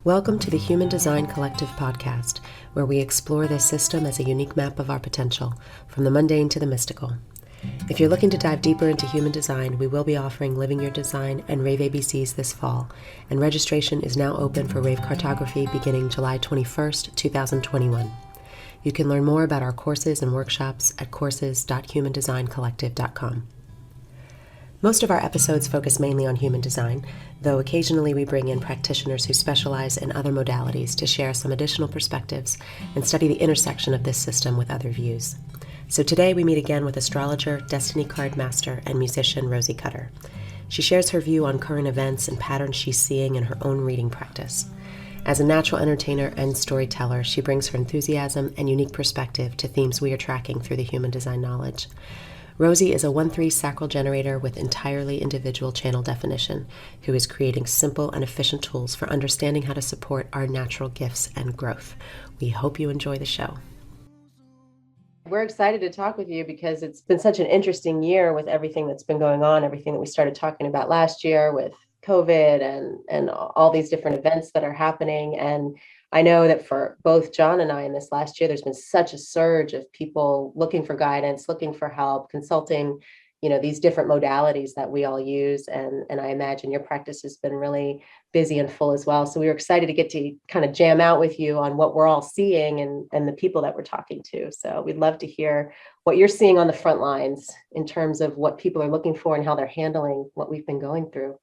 Welcome to the Human Design Collective podcast, where we explore this system as a unique map of our potential, from the mundane to the mystical. If you're looking to dive deeper into human design, we will be offering Living Your Design and Rave ABCs this fall, and registration is now open for Rave Cartography beginning July 21st, 2021. You can learn more about our courses and workshops at courses.humandesigncollective.com. Most of our episodes focus mainly on human design, though occasionally we bring in practitioners who specialize in other modalities to share some additional perspectives and study the intersection of this system with other views. So today we meet again with astrologer, destiny card master, and musician Rosie Cutter. She shares her view on current events and patterns she's seeing in her own reading practice. As a natural entertainer and storyteller, she brings her enthusiasm and unique perspective to themes we are tracking through the human design knowledge. Rosie is a 1-3 Sacral Generator with entirely individual channel definition, who is creating simple and efficient tools for understanding how to support our natural gifts and growth. We hope you enjoy the show. We're excited to talk with you because it's been such an interesting year with everything that's been going on, everything that we started talking about last year with COVID and all these different events that are happening. And I know that for both John and I in this last year, there's been such a surge of people looking for guidance, looking for help, consulting, these different modalities that we all use. And I imagine your practice has been really busy and full as well. So we were excited to get to kind of jam out with you on what we're all seeing and the people that we're talking to. So we'd love to hear what you're seeing on the front lines in terms of what people are looking for and how they're handling what we've been going through.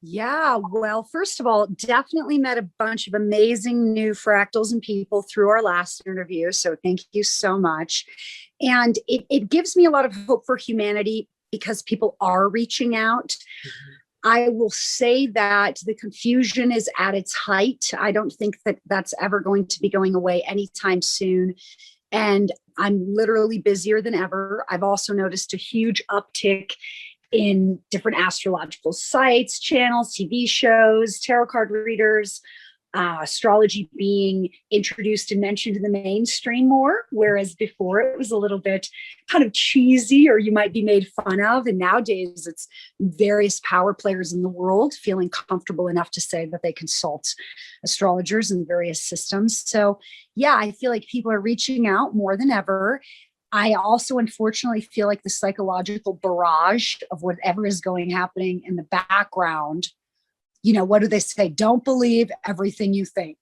Yeah, well, first of all, definitely met a bunch of amazing new fractals and people through our last interview. So thank you so much. And it gives me a lot of hope for humanity because people are reaching out. Mm-hmm. I will say that the confusion is at its height. I don't think that that's ever going to be going away anytime soon. And I'm literally busier than ever. I've also noticed a huge uptick in different astrological sites, channels, TV shows, tarot card readers, astrology being introduced and mentioned in the mainstream more, whereas before it was a little bit kind of cheesy or you might be made fun of. And nowadays it's various power players in the world feeling comfortable enough to say that they consult astrologers in various systems. So yeah, I feel like people are reaching out more than ever. I also, unfortunately, feel like the psychological barrage of whatever is happening in the background. What do they say? Don't believe everything you think.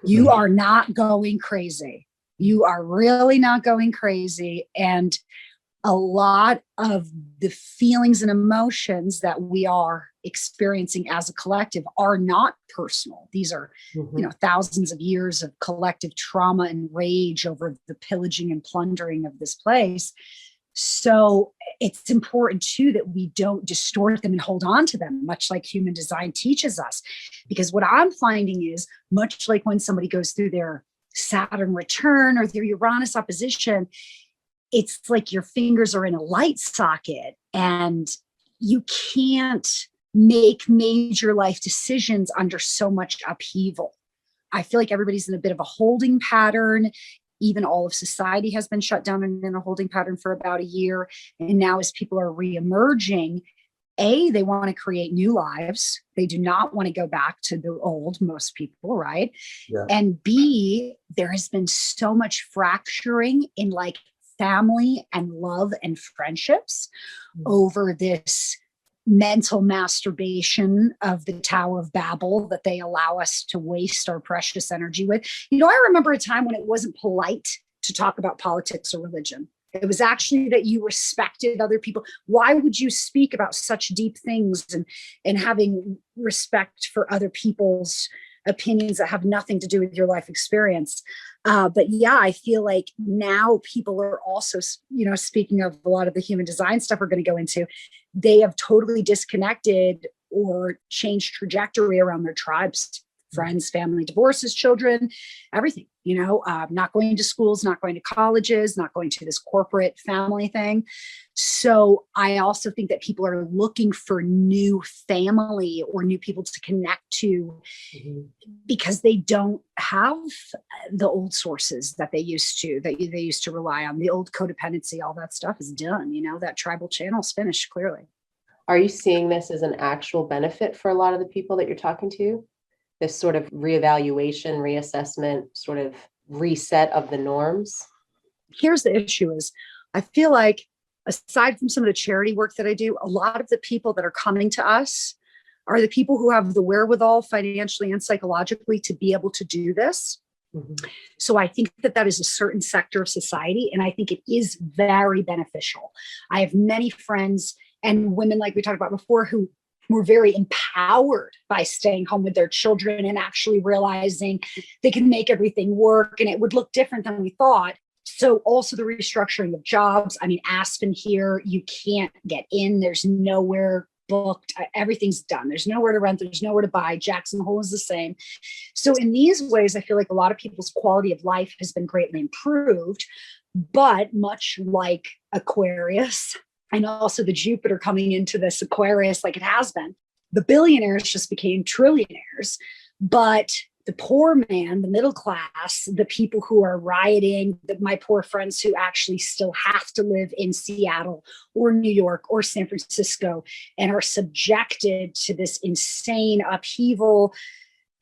You are not going crazy. You are really not going crazy. And a lot of the feelings and emotions that we are experiencing as a collective are not personal. These are, thousands of years of collective trauma and rage over the pillaging and plundering of this place. So it's important too that we don't distort them and hold on to them, much like human design teaches us. Because what I'm finding is much like when somebody goes through their Saturn return or their Uranus opposition, it's like your fingers are in a light socket and you can't make major life decisions under so much upheaval. I feel like everybody's in a bit of a holding pattern. Even all of society has been shut down and in a holding pattern for about a year. And now as people are reemerging, they want to create new lives. They do not want to go back to the old, most people, right? Yeah. And B, there has been so much fracturing in like family and love and friendships over this mental masturbation of the Tower of Babel that they allow us to waste our precious energy with. I remember a time when it wasn't polite to talk about politics or religion. It was actually that you respected other people. Why would you speak about such deep things and having respect for other people's opinions that have nothing to do with your life experience? But yeah, I feel like now people are also, speaking of a lot of the human design stuff we're going to go into, they have totally disconnected or changed trajectory around their tribes, friends, family, divorces, children, everything, not going to schools, not going to colleges, not going to this corporate family thing. So I also think that people are looking for new family or new people to connect to because they don't have the old sources that they used to rely on. The old codependency, all that stuff is done. That tribal channel's finished clearly. Are you seeing this as an actual benefit for a lot of the people that you're talking to? this sort of reevaluation, reassessment, sort of reset of the norms? Here's the issue is I feel like aside from some of the charity work that I do, a lot of the people that are coming to us are the people who have the wherewithal financially and psychologically to be able to do this. Mm-hmm. So I think that that is a certain sector of society, and I think it is very beneficial. I have many friends and women, like we talked about before, who were very empowered by staying home with their children and actually realizing they can make everything work and it would look different than we thought. So also the restructuring of jobs. I mean, Aspen here, you can't get in. There's nowhere booked. Everything's done. There's nowhere to rent. There's nowhere to buy. Jackson Hole is the same. So in these ways, I feel like a lot of people's quality of life has been greatly improved, but much like Aquarius, and also the Jupiter coming into this Aquarius like it has been, the billionaires just became trillionaires, but the poor man, the middle class, the people who are rioting, my poor friends who actually still have to live in Seattle or New York or San Francisco and are subjected to this insane upheaval,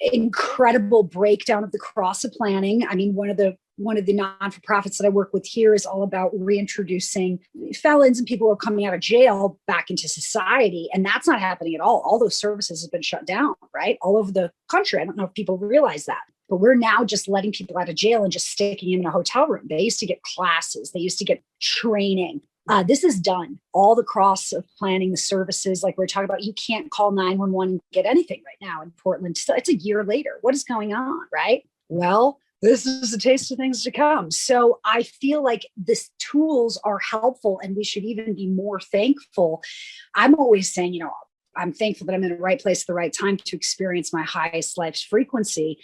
incredible breakdown of the cross of planning. I mean, one of the non-for-profits that I work with here is all about reintroducing felons and people who are coming out of jail back into society. And that's not happening at all. All those services have been shut down, right? All over the country. I don't know if people realize that, but we're now just letting people out of jail and just sticking them in a hotel room. They used to get classes. They used to get training. This is done. All the cross of planning, the services, like we're talking about, you can't call 911 and get anything right now in Portland. So it's a year later. What is going on, right? Well, this is a taste of things to come. So I feel like these tools are helpful and we should even be more thankful. I'm always saying, I'm thankful that I'm in the right place at the right time to experience my highest life's frequency,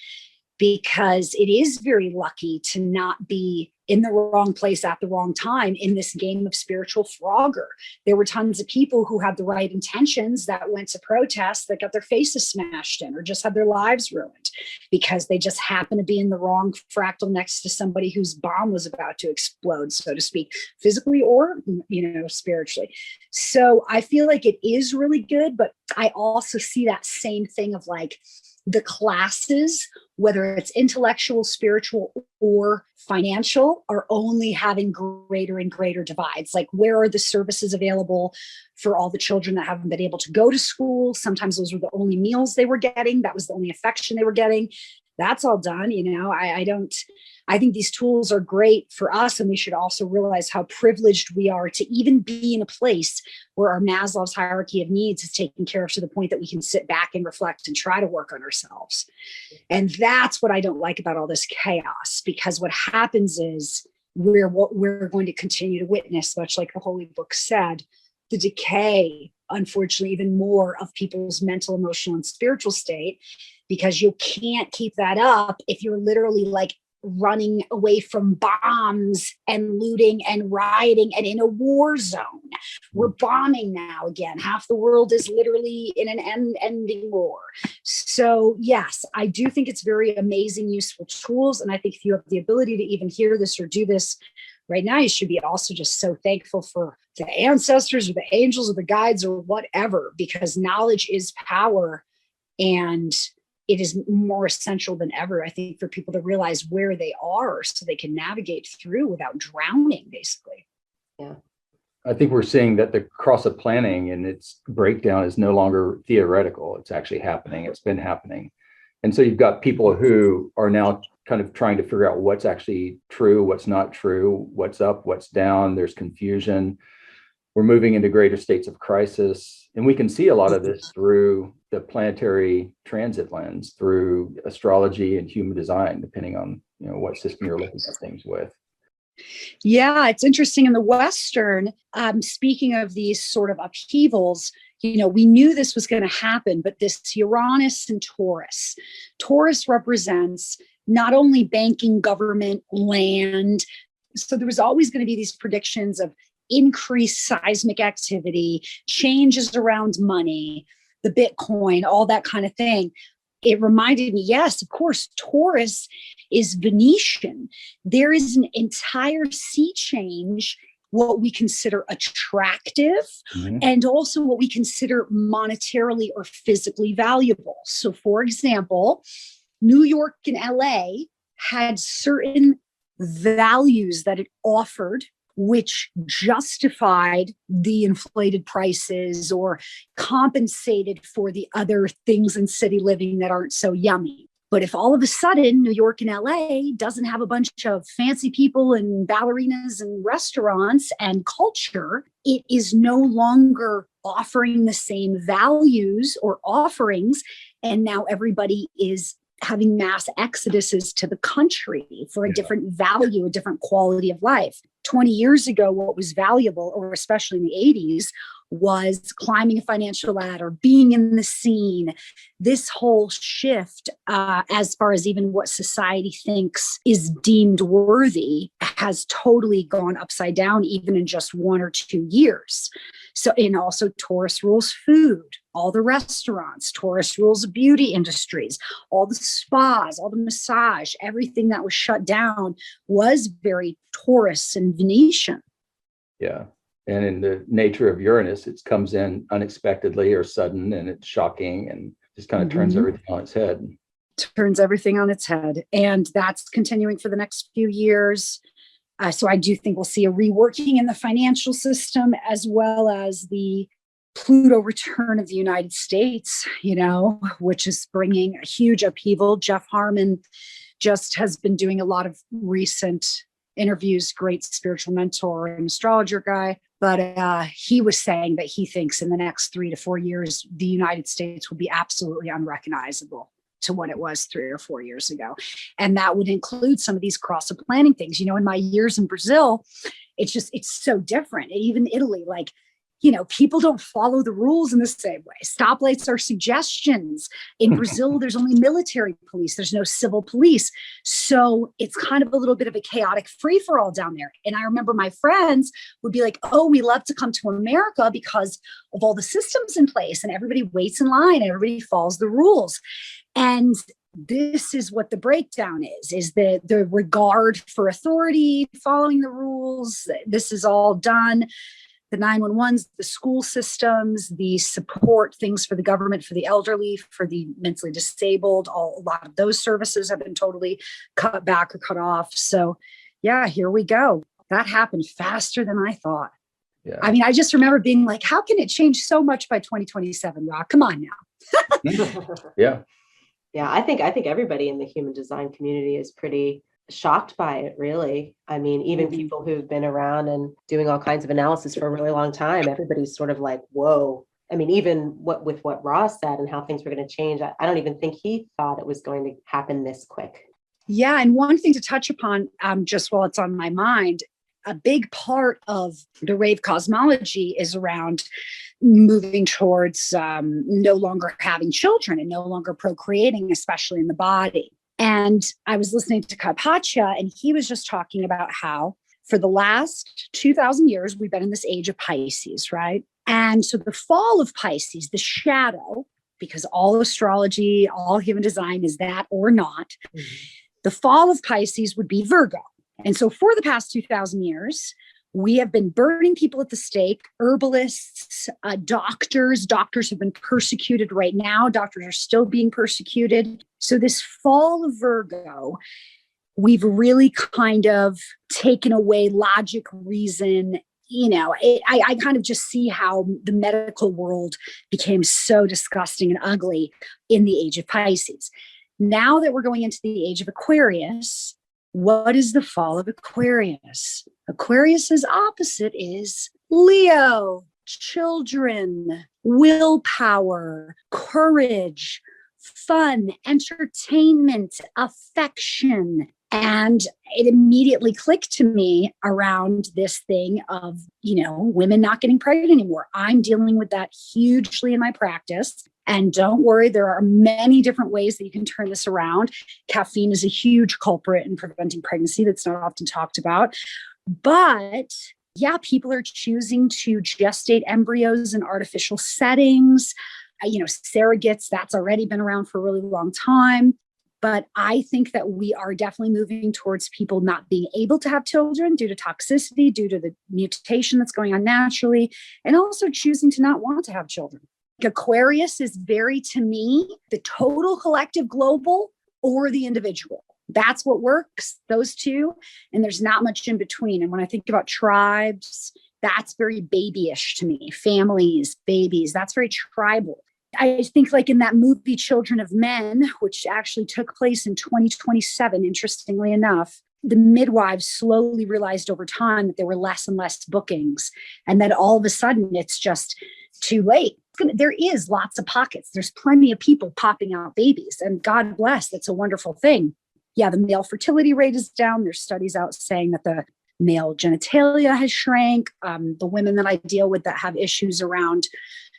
because it is very lucky to not be in the wrong place at the wrong time in this game of spiritual Frogger. There were tons of people who had the right intentions that went to protest that got their faces smashed in or just had their lives ruined because they just happened to be in the wrong fractal next to somebody whose bomb was about to explode, so to speak, physically or, spiritually. So I feel like it is really good, but I also see that same thing of like, the classes, whether it's intellectual, spiritual, or financial, are only having greater and greater divides. Like, where are the services available for all the children that haven't been able to go to school? Sometimes those were the only meals they were getting. That was the only affection they were getting. That's all done. I think these tools are great for us, and we should also realize how privileged we are to even be in a place where our Maslow's hierarchy of needs is taken care of to the point that we can sit back and reflect and try to work on ourselves. And that's what I don't like about all this chaos, because what happens is we're going to continue to witness, much like the Holy Book said, the decay, unfortunately, even more of people's mental, emotional, and spiritual state, because you can't keep that up if you're literally like running away from bombs and looting and rioting and in a war zone. We're bombing now again. Half the world is literally in an ending war. So yes, I do think it's very amazing, useful tools. And I think if you have the ability to even hear this or do this right now, you should be also just so thankful for the ancestors or the angels or the guides or whatever, because knowledge is power. And it is more essential than ever, I think, for people to realize where they are so they can navigate through without drowning, basically. Yeah. I think we're seeing that the cross of planning and its breakdown is no longer theoretical. It's actually happening. It's been happening. And so you've got people who are now kind of trying to figure out what's actually true, what's not true, what's up, what's down. There's confusion. We're moving into greater states of crisis. And we can see a lot of this through the planetary transit lens, through astrology and human design, depending on what system you're looking at things with. Yeah, it's interesting. In the Western, speaking of these sort of upheavals, we knew this was going to happen, but this Uranus and Taurus represents not only banking, government, land. So there was always going to be these predictions of increased seismic activity, changes around money, the Bitcoin, all that kind of thing. It reminded me, yes, of course, Taurus is Venetian. There is an entire sea change what we consider attractive, and also what we consider monetarily or physically valuable. So, for example, New York and LA had certain values that it offered, which justified the inflated prices or compensated for the other things in city living that aren't so yummy. But if all of a sudden New York and LA doesn't have a bunch of fancy people and ballerinas and restaurants and culture, it is no longer offering the same values or offerings. And now everybody is having mass exoduses to the country for a different value, a different quality of life. 20 years ago, what was valuable, or especially in the 80s, was climbing a financial ladder, being in the scene. This whole shift, as far as even what society thinks is deemed worthy, has totally gone upside down, even in just 1 or 2 years. So, and also tourist rules food, all the restaurants, tourist rules of beauty industries, all the spas, all the massage, everything that was shut down was very tourist and Venetian. Yeah. And in the nature of Uranus, it comes in unexpectedly or sudden, and it's shocking and just kind of turns everything on its head. Turns everything on its head. And that's continuing for the next few years. So I do think we'll see a reworking in the financial system, as well as the Pluto return of the United States, which is bringing a huge upheaval. Jeff Harmon just has been doing a lot of recent interviews, great spiritual mentor and astrologer guy. But he was saying that he thinks in the next 3 to 4 years, the United States will be absolutely unrecognizable to what it was 3 or 4 years ago. And that would include some of these cross-planning things. In my years in Brazil, it's so different. Even Italy, people don't follow the rules in the same way. Stoplights are suggestions. In Brazil, there's only military police. There's no civil police. So it's kind of a little bit of a chaotic free-for-all down there. And I remember my friends would be like, oh, we love to come to America because of all the systems in place, and everybody waits in line and everybody follows the rules. And this is what the breakdown is the regard for authority, following the rules. This is all done. The 911s, the school systems, the support things for the government, for the elderly, for the mentally disabled, a lot of those services have been totally cut back or cut off. So yeah, here we go. That happened faster than I thought. Yeah. I mean, I just remember being like, how can it change so much by 2027, Rock? Come on now. Yeah. Yeah, I think everybody in the human design community is pretty shocked by it, really. I mean, even people who've been around and doing all kinds of analysis for a really long time, everybody's sort of like, whoa. I mean, even with what Ross said and how things were going to change, I don't even think he thought it was going to happen this quick. Yeah. And one thing to touch upon, just while it's on my mind, a big part of the rave cosmology is around moving towards no longer having children and no longer procreating, especially in the body. And I was listening to Carpaccia, and he was just talking about how for the last 2,000 years, we've been in this age of Pisces, right? And so the fall of Pisces, the shadow, because all astrology, all human design is that or not, the fall of Pisces would be Virgo. And so for the past 2,000 years, we have been burning people at the stake, herbalists, doctors. Doctors have been persecuted right now. Doctors are still being persecuted. So this fall of Virgo, we've really kind of taken away logic, reason. I kind of just see how the medical world became so disgusting and ugly in the age of Pisces. Now that we're going into the age of Aquarius, what is the fall of Aquarius? Aquarius's opposite is Leo, children, willpower, courage, fun, entertainment, affection. And it immediately clicked to me around this thing of, women not getting pregnant anymore. I'm dealing with that hugely in my practice. And don't worry, there are many different ways that you can turn this around. Caffeine is a huge culprit in preventing pregnancy that's not often talked about. But yeah, people are choosing to gestate embryos in artificial settings. Surrogates, that's already been around for a really long time. But I think that we are definitely moving towards people not being able to have children due to toxicity, due to the mutation that's going on naturally, and also choosing to not want to have children. Aquarius is very, to me, the total collective global or the individual. That's what works, those two. And there's not much in between. And when I think about tribes, that's very babyish to me. Families, babies, that's very tribal. I think like in that movie Children of Men, which actually took place in 2027, interestingly enough, the midwives slowly realized over time that there were less and less bookings, and that all of a sudden it's just too late. There is lots of pockets. There's plenty of people popping out babies, and God bless, that's a wonderful thing. Yeah, the male fertility rate is down. There's studies out saying that the male genitalia has shrank. The women that I deal with that have issues around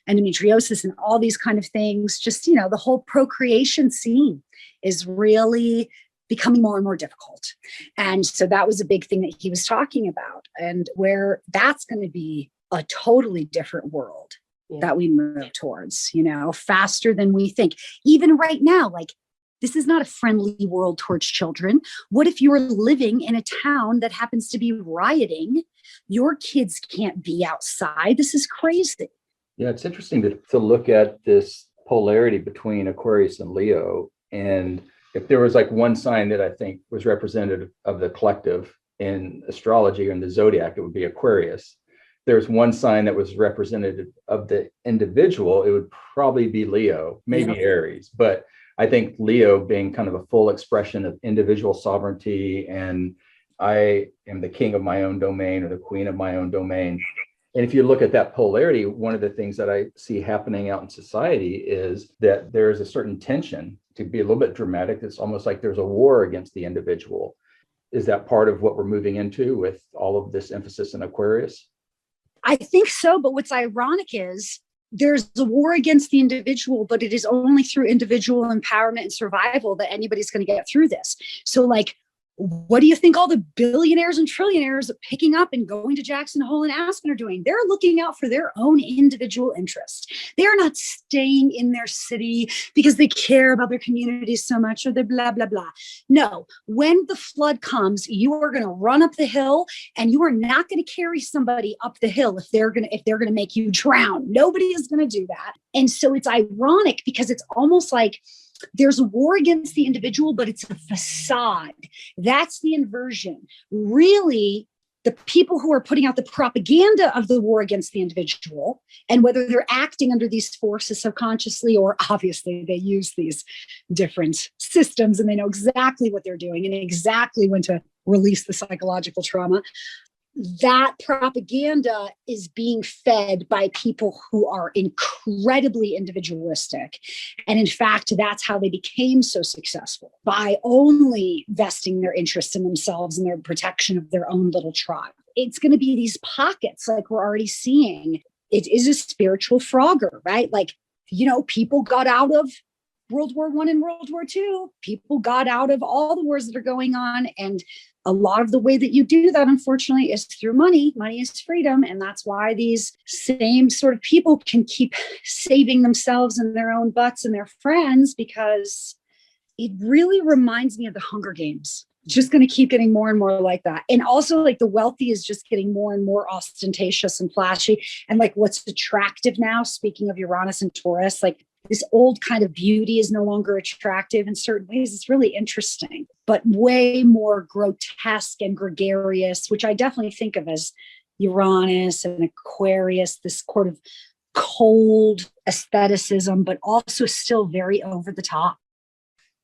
endometriosis and all these kind of things, just, you know, the whole procreation scene is really becoming more and more difficult. And so that was a big thing that he was talking about, and where that's going to be a totally different world that we move towards, you know, faster than we think. Even right now, like, this is not a friendly world towards children. What if you're living in a town that happens to be rioting? Your kids can't be outside. This is crazy. Yeah, it's interesting to look at this polarity between Aquarius and Leo. And if there was like one sign that I think was representative of the collective in astrology or in the zodiac, it would be Aquarius. There's one sign that was representative of the individual, it would probably be Leo, maybe Aries. But I think Leo being kind of a full expression of individual sovereignty, and I am the king of my own domain or the queen of my own domain. And if you look at that polarity, one of the things that I see happening out in society is that there is a certain tension. To be a little bit dramatic, it's almost like there's a war against the individual. Is that part of what we're moving into with all of this emphasis in Aquarius? I think so. But what's ironic is there's a war against the individual, but it is only through individual empowerment and survival that anybody's going to get through this. So like, what do you think all the billionaires and trillionaires picking up and going to Jackson Hole and Aspen are doing? They're looking out for their own individual interests. They are not staying in their city because they care about their community so much, or they're blah, blah, blah. No, when the flood comes, you are going to run up the hill, and you are not going to carry somebody up the hill if they're going to make you drown. Nobody is going to do that. And so it's ironic because it's almost like there's a war against the individual, but it's a facade. That's the inversion. Really, the people who are putting out the propaganda of the war against the individual, and whether they're acting under these forces subconsciously, or obviously they use these different systems and they know exactly what they're doing and exactly when to release the psychological trauma. That propaganda is being fed by people who are incredibly individualistic. And in fact, that's how they became so successful, by only vesting their interests in themselves and their protection of their own little tribe. It's going to be these pockets like we're already seeing. It is a spiritual Frogger, right? Like, you know, people got out of World War I and World War II. People got out of all the wars that are going on. And a lot of the way that you do that, unfortunately, is through money. Money is freedom. And that's why these same sort of people can keep saving themselves and their own butts and their friends, because it really reminds me of the Hunger Games. It's just going to keep getting more and more like that. And also, like, the wealthy is just getting more and more ostentatious and flashy. And like, what's attractive now, speaking of Uranus and Taurus, like, this old kind of beauty is no longer attractive in certain ways. It's really interesting, but way more grotesque and gregarious, which I definitely think of as Uranus and Aquarius, this sort of cold aestheticism, but also still very over the top.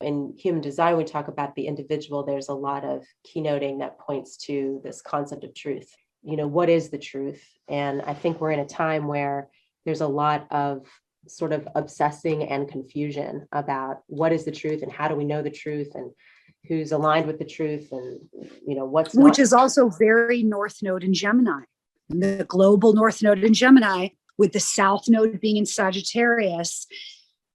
In human design, we talk about the individual. There's a lot of keynoting that points to this concept of truth. You know, what is the truth? And I think we're in a time where there's a lot of sort of obsessing and confusion about what is the truth and how do we know the truth and who's aligned with the truth and, you know, what's not. Which is also very North Node in Gemini, the global North Node in Gemini, with the South Node being in Sagittarius.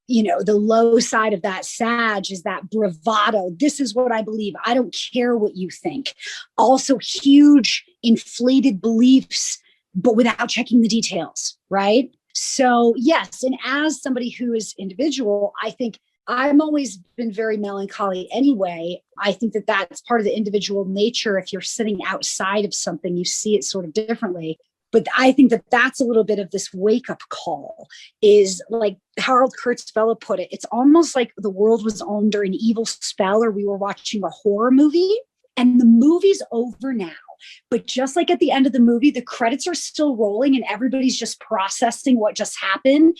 You know, the low side of that Sag is that bravado. This is what I believe. I don't care what you think. Also huge inflated beliefs, but without checking the details, right? So yes, and as somebody who is individual, I think I'm always been very melancholy anyway. I think that that's part of the individual nature. If you're sitting outside of something, you see it sort of differently. But I think that that's a little bit of this wake up call, is like Harold Kurtzweiler put it. It's almost like the world was under an evil spell, or we were watching a horror movie, and the movie's over now. But just like at the end of the movie, the credits are still rolling and everybody's just processing what just happened.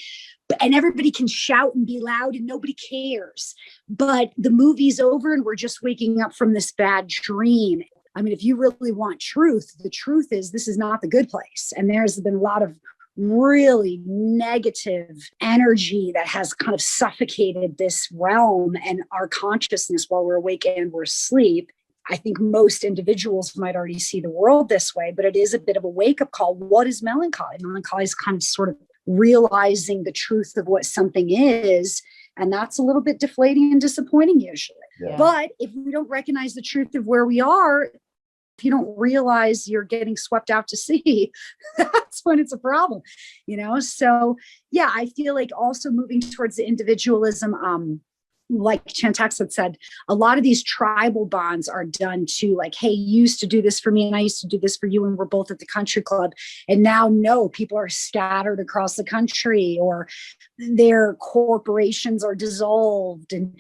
And everybody can shout and be loud and nobody cares. But the movie's over and we're just waking up from this bad dream. I mean, if you really want truth, the truth is this is not the good place. And there's been a lot of really negative energy that has kind of suffocated this realm and our consciousness while we're awake and we're asleep. I think most individuals might already see the world this way, but it is a bit of a wake-up call. What is melancholy? Melancholy is kind of sort of realizing the truth of what something is. And that's a little bit deflating and disappointing usually. Yeah. But if we don't recognize the truth of where we are, if you don't realize you're getting swept out to sea, that's when it's a problem, you know? So yeah, I feel like also moving towards the individualism, like Chantax had said, a lot of these tribal bonds are done to like, hey, you used to do this for me and I used to do this for you, and we're both at the country club. And now, no, people are scattered across the country, or their corporations are dissolved, and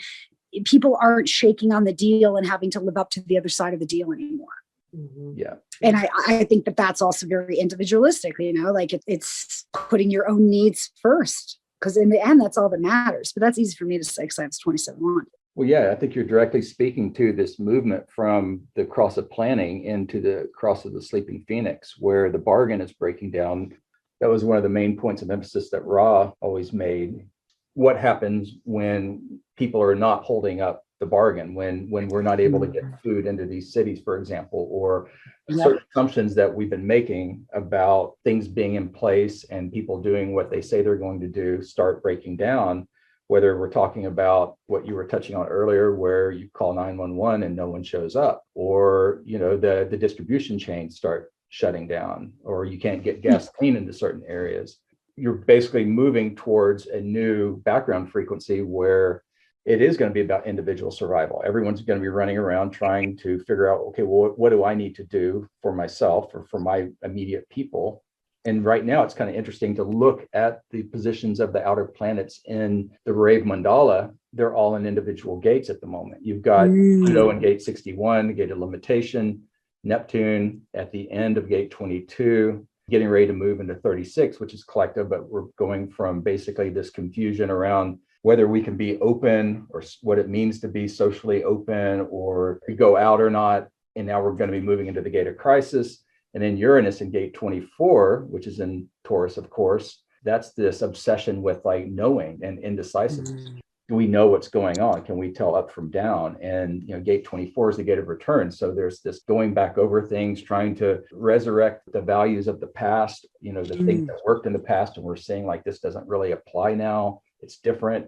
people aren't shaking on the deal and having to live up to the other side of the deal anymore. Mm-hmm. Yeah. And I think that that's also very individualistic, you know, like it's putting your own needs first. Because in the end, that's all that matters. But that's easy for me to say because I was 27-1. Well, yeah, I think you're directly speaking to this movement from the cross of planning into the cross of the sleeping phoenix, where the bargain is breaking down. That was one of the main points of emphasis that Ra always made. What happens when people are not holding up the bargain, when we're not able to get food into these cities, for example, or certain assumptions that we've been making about things being in place and people doing what they say they're going to do start breaking down, whether we're talking about what you were touching on earlier, where you call 911 and no one shows up, or, you know, the distribution chains start shutting down, or you can't get gasoline into certain areas. You're basically moving towards a new background frequency where it is going to be about individual survival. Everyone's going to be running around trying to figure out, okay, well, what do I need to do for myself or for my immediate people? And right now, it's kind of interesting to look at the positions of the outer planets in the Rave Mandala. They're all in individual gates at the moment. You've got Pluto in gate 61, gate of limitation, Neptune at the end of gate 22, getting ready to move into 36, which is collective, but we're going from basically this confusion around whether we can be open or what it means to be socially open or go out or not. And now we're going to be moving into the gate of crisis. And then Uranus in gate 24, which is in Taurus, of course, that's this obsession with like knowing and indecisiveness. Do we know what's going on? Can we tell up from down? And, you know, gate 24 is the gate of return. So there's this going back over things, trying to resurrect the values of the past, you know, the things that worked in the past. And we're saying like, this doesn't really apply now. It's different.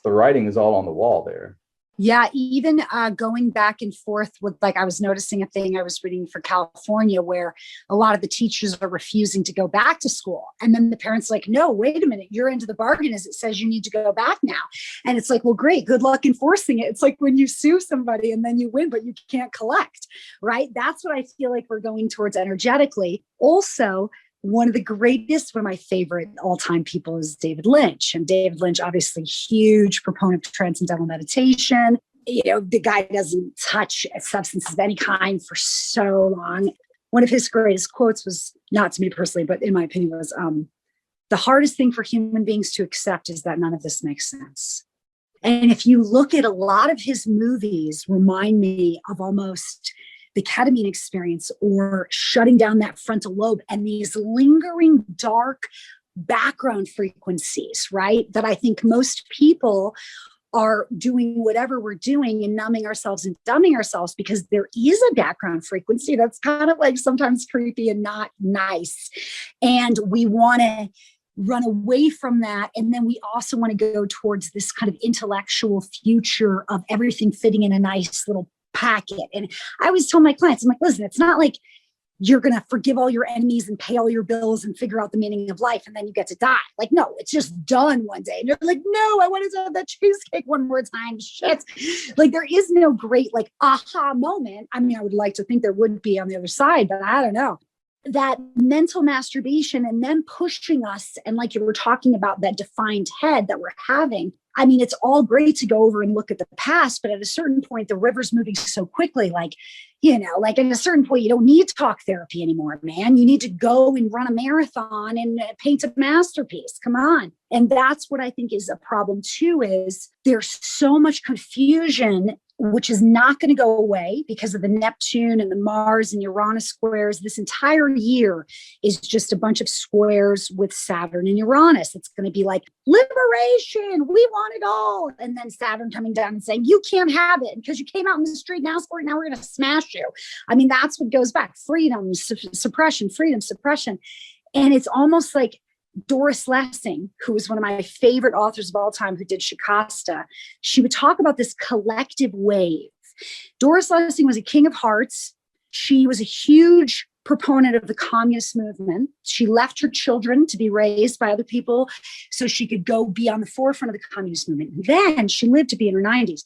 The writing is all on the wall there. Yeah, even going back and forth with, like, I was noticing a thing I was reading for California where a lot of the teachers are refusing to go back to school. And then the parents are like, no, wait a minute, your end of the bargain is it says you need to go back now. And it's like, well, great, good luck enforcing it. It's like when you sue somebody and then you win, but you can't collect, right? That's what I feel like we're going towards energetically. Also, one of my favorite all-time people is David Lynch. And David Lynch, obviously huge proponent of transcendental meditation. You know, the guy doesn't touch substances of any kind for so long. One of his greatest quotes was, not to me personally, but in my opinion was, the hardest thing for human beings to accept is that none of this makes sense. And if you look at a lot of his movies, remind me of almost the ketamine experience or shutting down that frontal lobe and these lingering dark background frequencies, right? That I think most people are doing whatever we're doing and numbing ourselves and dumbing ourselves because there is a background frequency that's kind of like sometimes creepy and not nice. And we want to run away from that. And then we also want to go towards this kind of intellectual future of everything fitting in a nice little packet. And I always tell my clients, I'm like, listen, it's not like you're going to forgive all your enemies and pay all your bills and figure out the meaning of life. And then you get to die. Like, no, it's just done one day. And you're like, no, I want to have that cheesecake one more time. Shit. Like, there is no great like aha moment. I mean, I would like to think there would be on the other side, but I don't know. That mental masturbation and then pushing us, and like you were talking about, that defined head that we're having. I mean, it's all great to go over and look at the past, but at a certain point, the river's moving so quickly. Like, you know, like at a certain point, you don't need talk therapy anymore, man. You need to go and run a marathon and paint a masterpiece. Come on. And that's what I think is a problem too, is there's so much confusion, which is not going to go away because of the Neptune and the Mars and Uranus squares. This entire year is just a bunch of squares with Saturn and Uranus. It's going to be like liberation. We want it all. And then Saturn coming down and saying, you can't have it because you came out in the street. Now we're going to smash you. I mean, that's what goes back. Freedom, suppression, freedom, suppression. And it's almost like Doris Lessing, who was one of my favorite authors of all time, who did Shikasta, she would talk about this collective wave. Doris Lessing was a king of hearts. She was a huge proponent of the communist movement. She left her children to be raised by other people so she could go be on the forefront of the communist movement. And then she lived to be in her 90s.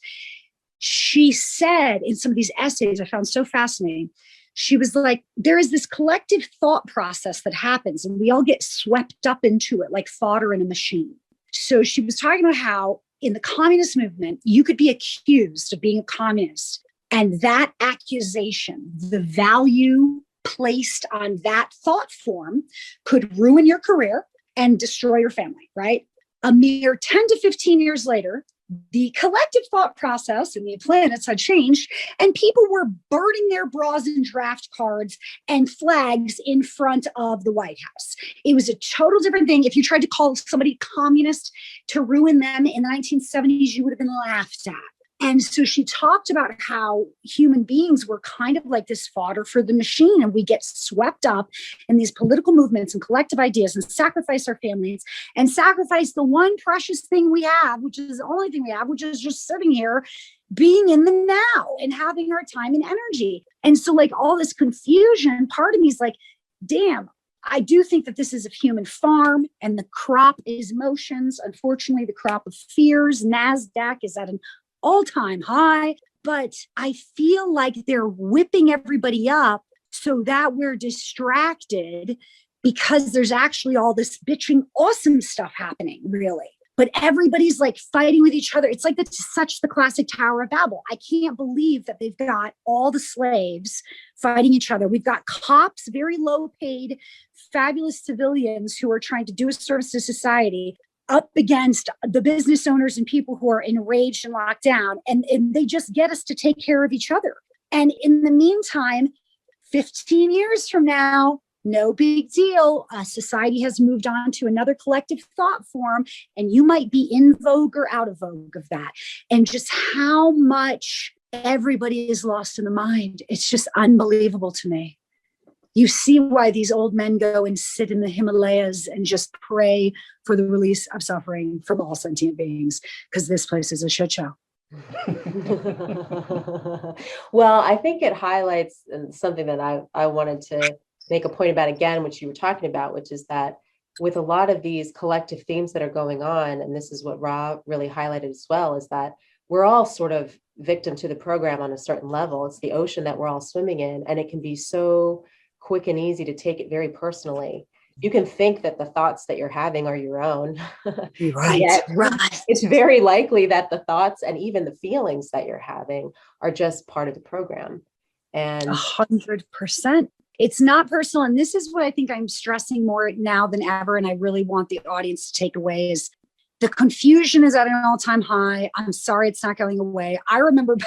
She said in some of these essays I found so fascinating, she was like, there is this collective thought process that happens and we all get swept up into it like fodder in a machine. So she was talking about how in the communist movement, you could be accused of being a communist, and that accusation, the value placed on that thought form, could ruin your career and destroy your family, right? A mere 10 to 15 years later, the collective thought process and the planets had changed, and people were burning their bras and draft cards and flags in front of the White House. It was a total different thing. If you tried to call somebody communist to ruin them in the 1970s, you would have been laughed at. And so she talked about how human beings were kind of like this fodder for the machine, and we get swept up in these political movements and collective ideas and sacrifice our families and sacrifice the one precious thing we have, which is the only thing we have, which is just sitting here being in the now and having our time and energy. And so like all this confusion, part of me is like, damn, I do think that this is a human farm and the crop is emotions. Unfortunately, the crop of fears, NASDAQ is at an all-time high, but I feel like they're whipping everybody up so that we're distracted because there's actually all this bitching, awesome stuff happening, really. But everybody's like fighting with each other. It's like such the classic Tower of Babel. I can't believe that they've got all the slaves fighting each other. We've got cops, very low paid, fabulous civilians who are trying to do a service to society, up against the business owners and people who are enraged and locked down. And they just get us to take care of each other. And in the meantime, 15 years from now, no big deal. Society has moved on to another collective thought form, and you might be in vogue or out of vogue of that. And just how much everybody is lost in the mind. It's just unbelievable to me. You see why these old men go and sit in the Himalayas and just pray for the release of suffering from all sentient beings, because this place is a shit show. Well, I think it highlights something that I wanted to make a point about again, which you were talking about, which is that with a lot of these collective themes that are going on, and this is what Rob really highlighted as well, is that we're all sort of victim to the program on a certain level. It's the ocean that we're all swimming in, and it can be so quick and easy to take it very personally. You can think that the thoughts that you're having are your own. Right. It's very likely that the thoughts and even the feelings that you're having are just part of the program. And 100%. It's not personal. And this is what I think I'm stressing more now than ever. And I really want the audience to take away is the confusion is at an all-time high. I'm sorry, it's not going away. I remember,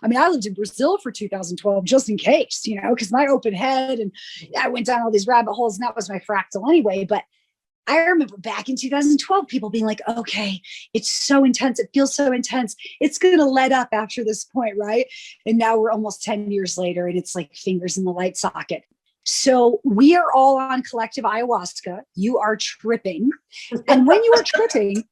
I lived in Brazil for 2012, just in case, because my open head, and I went down all these rabbit holes, and that was my fractal anyway. But I remember back in 2012, people being like, okay, it's so intense. It feels so intense. It's going to let up after this point, right? And now we're almost 10 years later, and it's like fingers in the light socket. So we are all on collective ayahuasca. You are tripping. And when you are tripping,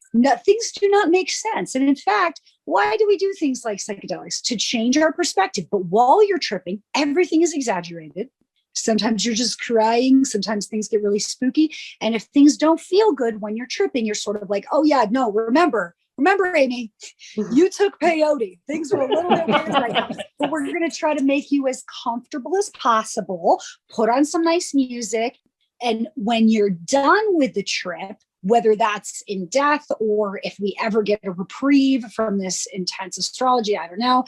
things do not make sense. And in fact, why do we do things like psychedelics? To change our perspective. But while you're tripping, everything is exaggerated. Sometimes you're just crying. Sometimes things get really spooky. And if things don't feel good when you're tripping, you're sort of like, oh yeah, no, remember, Amy, you took peyote. Things are a little bit weird right now, but we're going to try to make you as comfortable as possible. Put on some nice music. And when you're done with the trip, whether that's in death or if we ever get a reprieve from this intense astrology, I don't know,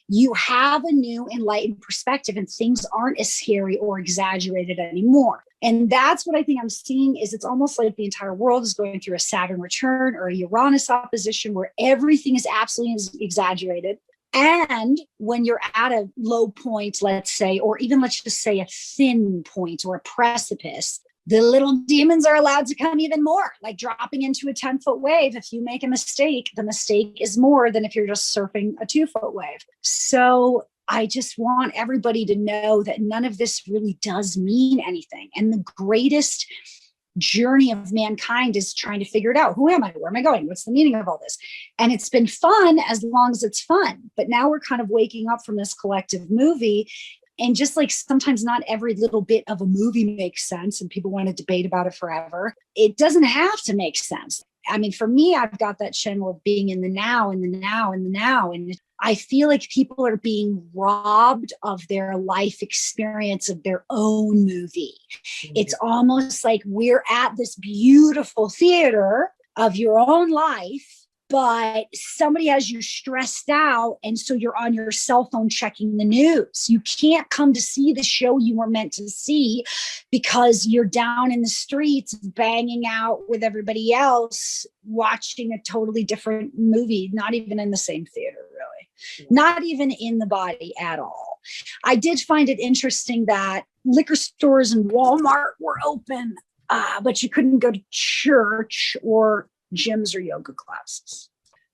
you have a new enlightened perspective and things aren't as scary or exaggerated anymore. And that's what I think I'm seeing is it's almost like the entire world is going through a Saturn return or a Uranus opposition where everything is absolutely exaggerated. And when you're at a low point, let's say, or even let's just say a thin point or a precipice, the little demons are allowed to come even more, like dropping into a 10-foot wave. If you make a mistake, the mistake is more than if you're just surfing a 2-foot wave. So I just want everybody to know that none of this really does mean anything. And the greatest journey of mankind is trying to figure it out. Who am I? Where am I going? What's the meaning of all this? And it's been fun as long as it's fun. But now we're kind of waking up from this collective movie. And just like sometimes not every little bit of a movie makes sense and people want to debate about it forever. It doesn't have to make sense. I mean, for me, I've got that channel of being in the now, in the now, in the now. And I feel like people are being robbed of their life experience of their own movie. Mm-hmm. It's almost like we're at this beautiful theater of your own life, but somebody has you stressed out. And so you're on your cell phone checking the news. You can't come to see the show you were meant to see because you're down in the streets banging out with everybody else, watching a totally different movie, not even in the same theater, really, not even in the body at all. I did find it interesting that liquor stores and Walmart were open, but you couldn't go to church or gyms or yoga classes.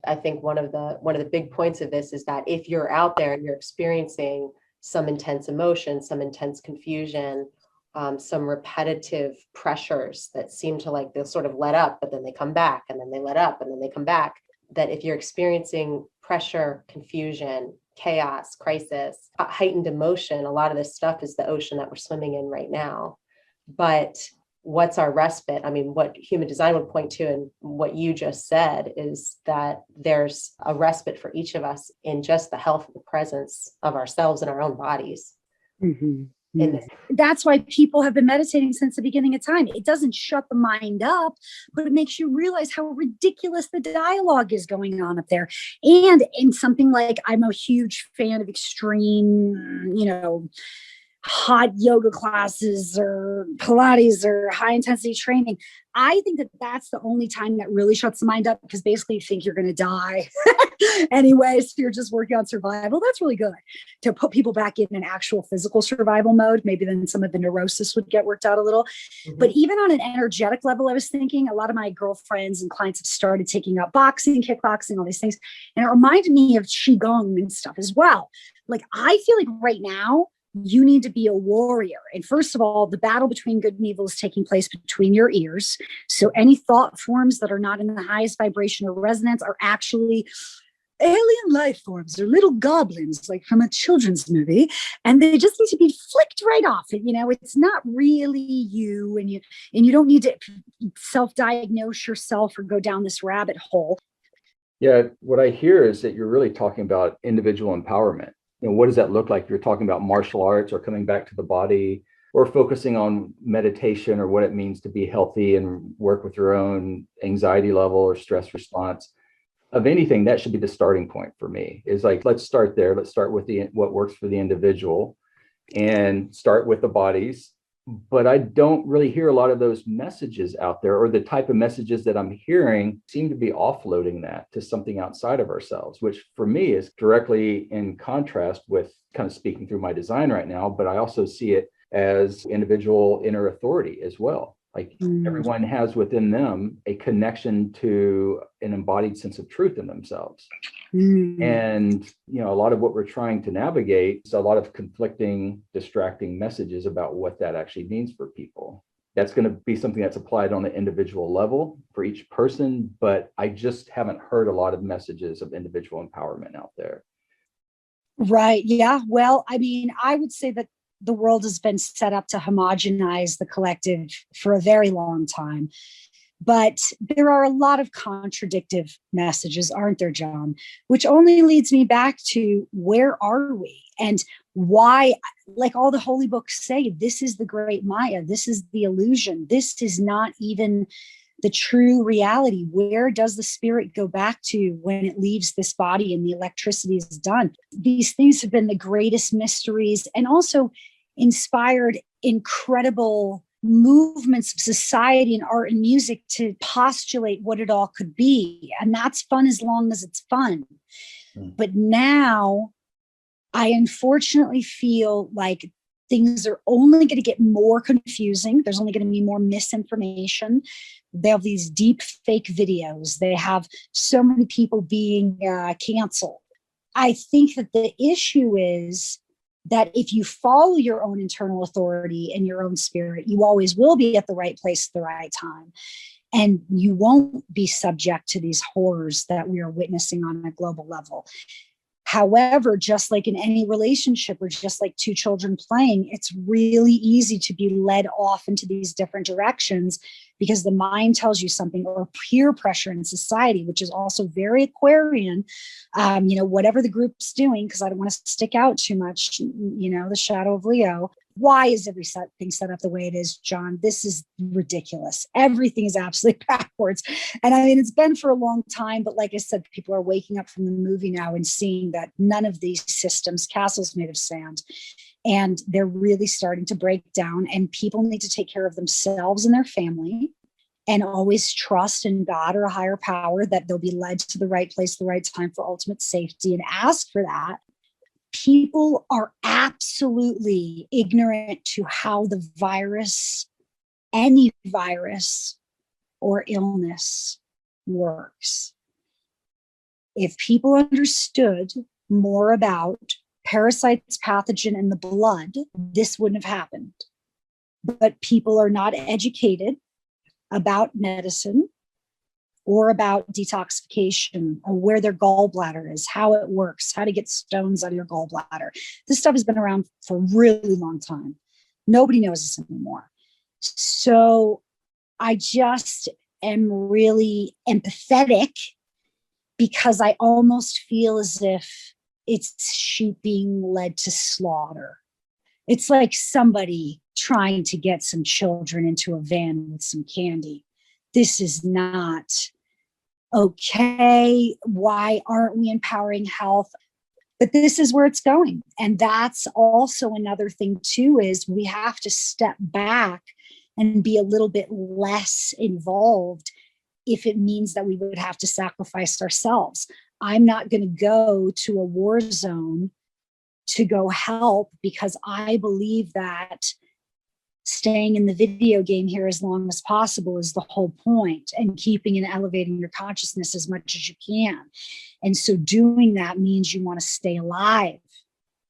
I think one of the big points of this is that if you're out there and you're experiencing some intense emotion, some intense confusion, some repetitive pressures that seem to like they'll sort of let up, but then they come back, and then they let up, and then they come back. That if you're experiencing pressure, confusion, chaos, crisis, heightened emotion, a lot of this stuff is the ocean that we're swimming in right now. But what's our respite? I mean, what human design would point to and what you just said is that there's a respite for each of us in just the health of the presence of ourselves and our own bodies. Mm-hmm. That's why people have been meditating since the beginning of time. It doesn't shut the mind up, but it makes you realize how ridiculous the dialogue is going on up there. And in something like, I'm a huge fan of extreme, hot yoga classes or Pilates or high intensity training. I think that that's the only time that really shuts the mind up because basically you think you're going to die anyway. So you're just working on survival. That's really good to put people back in an actual physical survival mode. Maybe then some of the neurosis would get worked out a little. Mm-hmm. But even on an energetic level, I was thinking a lot of my girlfriends and clients have started taking up boxing, kickboxing, all these things. And it reminded me of Qigong and stuff as well. Like I feel like right now, you need to be a warrior. And first of all, the battle between good and evil is taking place between your ears. So any thought forms that are not in the highest vibration or resonance are actually alien life forms or little goblins, like from a children's movie. And they just need to be flicked right off. It's not really you, and you don't need to self-diagnose yourself or go down this rabbit hole. Yeah, what I hear is that you're really talking about individual empowerment. What does that look like? If you're talking about martial arts or coming back to the body or focusing on meditation or what it means to be healthy and work with your own anxiety level or stress response of anything, that should be the starting point for me. Is like, let's start there. Let's start with what works for the individual and start with the bodies. But I don't really hear a lot of those messages out there, or the type of messages that I'm hearing seem to be offloading that to something outside of ourselves, which for me is directly in contrast with kind of speaking through my design right now. But I also see it as individual inner authority as well. Like everyone has within them a connection to an embodied sense of truth in themselves. And, a lot of what we're trying to navigate is a lot of conflicting, distracting messages about what that actually means for people. That's going to be something that's applied on an individual level for each person, but I just haven't heard a lot of messages of individual empowerment out there. Right. Yeah. Well, I mean, I would say that the world has been set up to homogenize the collective for a very long time. But there are a lot of contradictive messages, aren't there, John? Which only leads me back to, where are we? And why, like all the holy books say, this is the great Maya, this is the illusion, this is not even the true reality. Where does the spirit go back to when it leaves this body and the electricity is done? These things have been the greatest mysteries, and also inspired incredible movements of society and art and music to postulate what it all could be. And that's fun as long as it's fun. But now I unfortunately feel like things are only going to get more confusing. There's only going to be more misinformation. They have these deep fake videos. They have so many people being canceled. I think that the issue is that if you follow your own internal authority and your own spirit, you always will be at the right place at the right time. And you won't be subject to these horrors that we are witnessing on a global level. However, just like in any relationship, or just like two children playing, it's really easy to be led off into these different directions because the mind tells you something, or peer pressure in society, which is also very Aquarian. Whatever the group's doing, because I don't want to stick out too much, the shadow of Leo. Why is everything set up the way it is, John? This is ridiculous. Everything is absolutely backwards. And I mean, it's been for a long time, but like I said, people are waking up from the movie now and seeing that none of these systems, castles made of sand, and they're really starting to break down, and people need to take care of themselves and their family, and always trust in God or a higher power that they'll be led to the right place, the right time for ultimate safety, and ask for that. People are absolutely ignorant to how the virus, any virus or illness, works. If people understood more about parasites, pathogen in the blood, this wouldn't have happened. But people are not educated about medicine or about detoxification, or where their gallbladder is, how it works, how to get stones out of your gallbladder. This stuff has been around for a really long time. Nobody knows this anymore. So I just am really empathetic, because I almost feel as if it's sheep being led to slaughter. It's like somebody trying to get some children into a van with some candy. This is not okay. Why aren't we empowering health? But this is where it's going. And that's also another thing too, is we have to step back and be a little bit less involved if it means that we would have to sacrifice ourselves. I'm not going to go to a war zone to go help, because I believe that staying in the video game here as long as possible is the whole point, and keeping and elevating your consciousness as much as you can. And so doing that means you want to stay alive.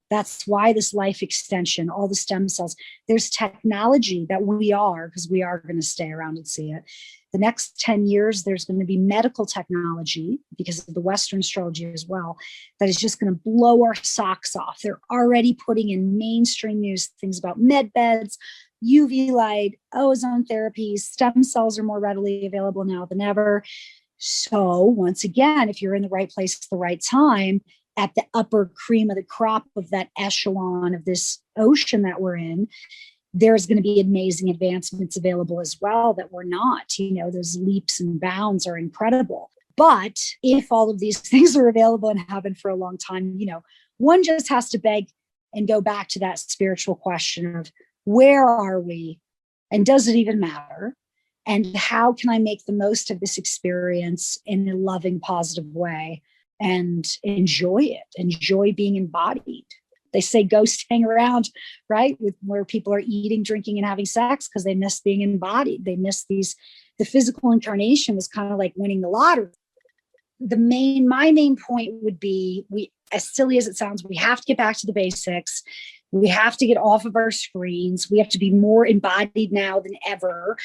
That's why this life extension, all the stem cells, there's technology that because we are going to stay around and see it. The next 10 years, there's going to be medical technology, because of the Western astrology as well, that is just going to blow our socks off. They're already putting in mainstream news things about med beds, UV light, ozone therapies. Stem cells are more readily available now than ever. So once again, if you're in the right place at the right time, at the upper cream of the crop of that echelon of this ocean that we're in, there's going to be amazing advancements available as well that we're not. Those leaps and bounds are incredible. But if all of these things are available and have been for a long time, one just has to beg and go back to that spiritual question of, where are we? And does it even matter? And how can I make the most of this experience in a loving, positive way and enjoy it, enjoy being embodied? They say ghosts hang around, right? Where people are eating, drinking, and having sex because they miss being embodied. They miss the physical incarnation was kind of like winning the lottery. My main point would be, as silly as it sounds, we have to get back to the basics. We have to get off of our screens. We have to be more embodied now than ever.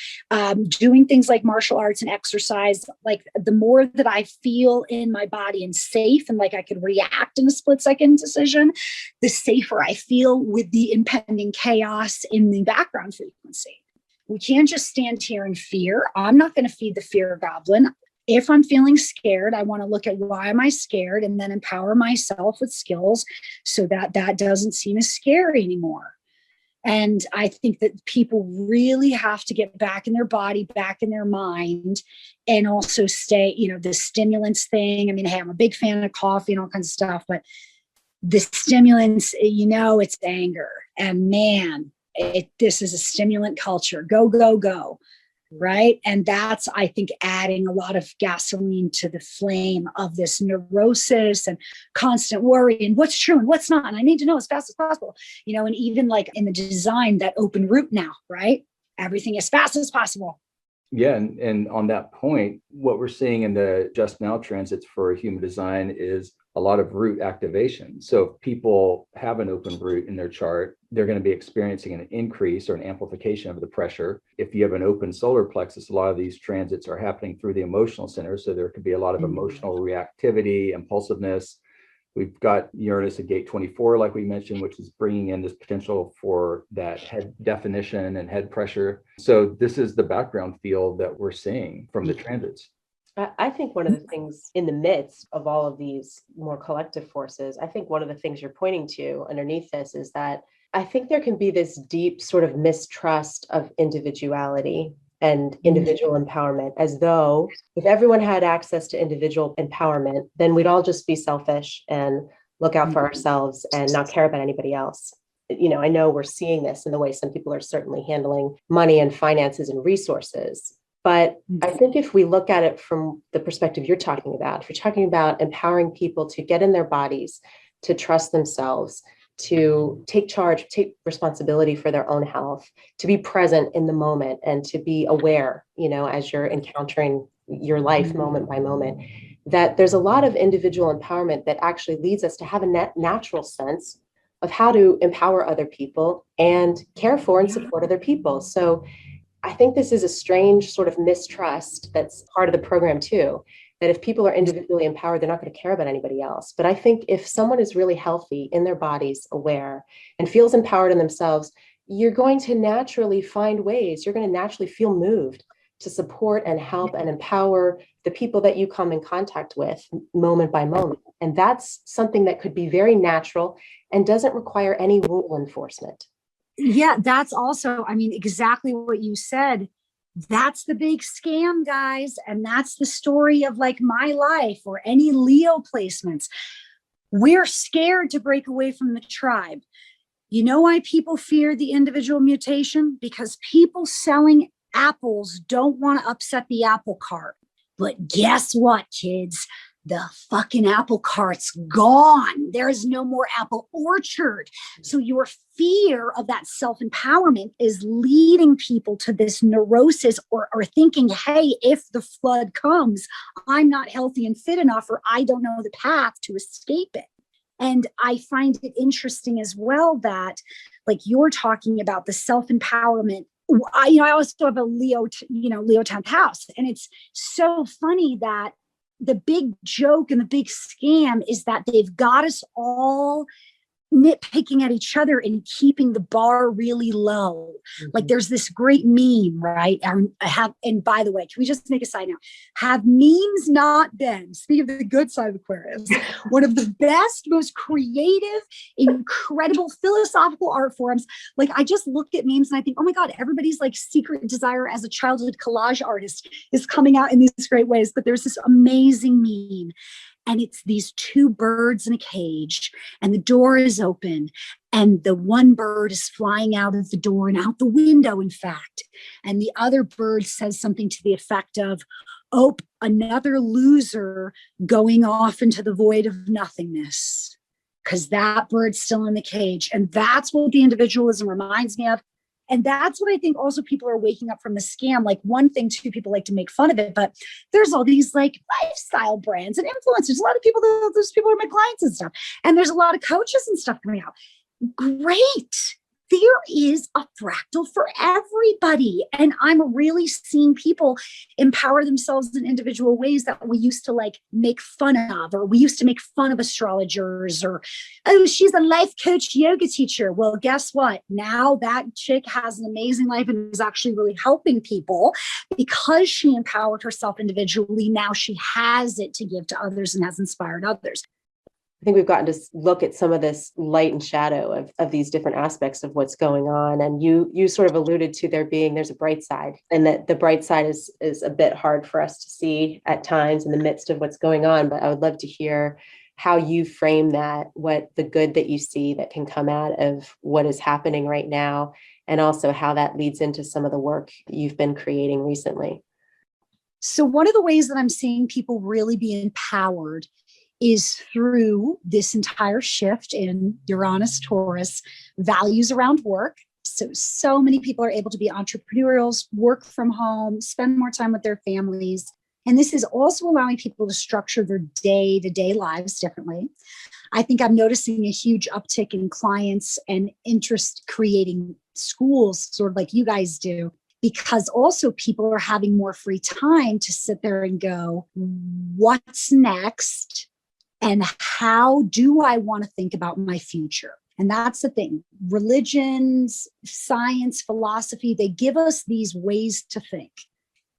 Doing things like martial arts and exercise, like the more that I feel in my body and safe and like I could react in a split-second decision, the safer I feel with the impending chaos in the background frequency. We can't just stand here in fear. I'm not going to feed the fear goblin. If I'm feeling scared, I want to look at why am I scared and then empower myself with skills so that that doesn't seem as scary anymore. And I think that people really have to get back in their body, back in their mind, and also stay, the stimulants thing. I mean, hey, I'm a big fan of coffee and all kinds of stuff, but the stimulants, it's anger. And man, this is a stimulant culture. Go, go, go. Right. And that's, I think, adding a lot of gasoline to the flame of this neurosis and constant worry and what's true and what's not. And I need to know as fast as possible, and even like in the design, that open route now, right? Everything as fast as possible. Yeah. And on that point, what we're seeing in the just now transits for human design is a lot of root activation. So if people have an open root in their chart, they're going to be experiencing an increase or an amplification of the pressure. If you have an open solar plexus, a lot of these transits are happening through the emotional center. So there could be a lot of emotional reactivity, impulsiveness. We've got Uranus at gate 24, like we mentioned, which is bringing in this potential for that head definition and head pressure. So this is the background field that we're seeing from the transits. I think one of the things in the midst of all of these more collective forces, I think one of the things you're pointing to underneath this is that I think there can be this deep sort of mistrust of individuality and individual empowerment, as though if everyone had access to individual empowerment, then we'd all just be selfish and look out for ourselves and not care about anybody else. I know we're seeing this in the way some people are certainly handling money and finances and resources. But I think if we look at it from the perspective you're talking about, if you're talking about empowering people to get in their bodies, to trust themselves, to take charge, take responsibility for their own health, to be present in the moment and to be aware, as you're encountering your life moment by moment, that there's a lot of individual empowerment that actually leads us to have a natural sense of how to empower other people and care for and support other people. So I think this is a strange sort of mistrust that's part of the program too, that if people are individually empowered, they're not going to care about anybody else. But I think if someone is really healthy in their bodies, aware, and feels empowered in themselves, you're going to naturally find ways, you're going to naturally feel moved to support and help and empower the people that you come in contact with moment by moment. And that's something that could be very natural and doesn't require any rule enforcement. Yeah, that's also, exactly what you said. That's the big scam, guys. And that's the story of like my life or any Leo placements. We're scared to break away from the tribe. You know why people fear the individual mutation? Because people selling apples don't want to upset the apple cart. But guess what, kids? The fucking apple cart's gone. There is no more apple orchard. So your fear of that self-empowerment is leading people to this neurosis or thinking, hey, if the flood comes, I'm not healthy and fit enough, or I don't know the path to escape it. And I find it interesting as well that, like you're talking about the self-empowerment. I also have a Leo 10th house. And it's so funny that the big joke and the big scam is that they've got us all nitpicking at each other and keeping the bar really low. Mm-hmm. Like there's this great meme, right? And by the way, can we just make a side note? Have memes not been, speaking of the good side of Aquarius, one of the best, most creative, incredible philosophical art forms? Like I just looked at memes and I think, oh my God, everybody's like secret desire as a childhood collage artist is coming out in these great ways. But there's this amazing meme. And it's these two birds in a cage, and the door is open, and the one bird is flying out of the door and out the window, in fact. And the other bird says something to the effect of, oh, another loser going off into the void of nothingness, because that bird's still in the cage. And that's what the individualism reminds me of. And that's what I think also people are waking up from the scam. Like one thing too, people like to make fun of it, but there's all these like lifestyle brands and influencers. A lot of people, those people are my clients and stuff. And there's a lot of coaches and stuff coming out. great. There is a fractal for everybody. And I'm really seeing people empower themselves in individual ways that we used to like make fun of, or we used to make fun of astrologers, or, oh, she's a life coach yoga teacher. Well, guess what? Now that chick has an amazing life and is actually really helping people because she empowered herself individually. Now she has it to give to others and has inspired others. I think we've gotten to look at some of this light and shadow of these different aspects of what's going on. And you sort of alluded to there's a bright side, and that the bright side is a bit hard for us to see at times in the midst of what's going on. But I would love to hear how you frame that, what the good that you see that can come out of what is happening right now, and also how that leads into some of the work you've been creating recently. So one of the ways that I'm seeing people really be empowered is through this entire shift in Uranus, Taurus, values around work. So many people are able to be entrepreneurials, work from home, spend more time with their families. And this is also allowing people to structure their day-to-day lives differently. I think I'm noticing a huge uptick in clients and interest creating schools, sort of like you guys do, because also people are having more free time to sit there and go, what's next? And how do I want to think about my future? And that's the thing. Religions, science, philosophy, they give us these ways to think.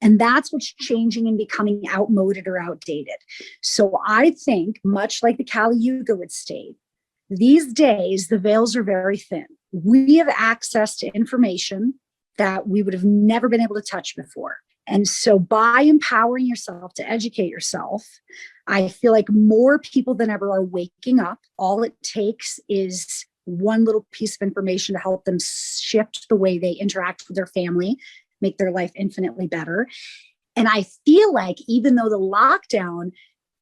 And that's what's changing and becoming outmoded or outdated. So I think, much like the Kali Yuga would state, these days, the veils are very thin. We have access to information that we would have never been able to touch before. And so by empowering yourself to educate yourself, I feel like more people than ever are waking up. All it takes is one little piece of information to help them shift the way they interact with their family, make their life infinitely better. And I feel like even though the lockdown,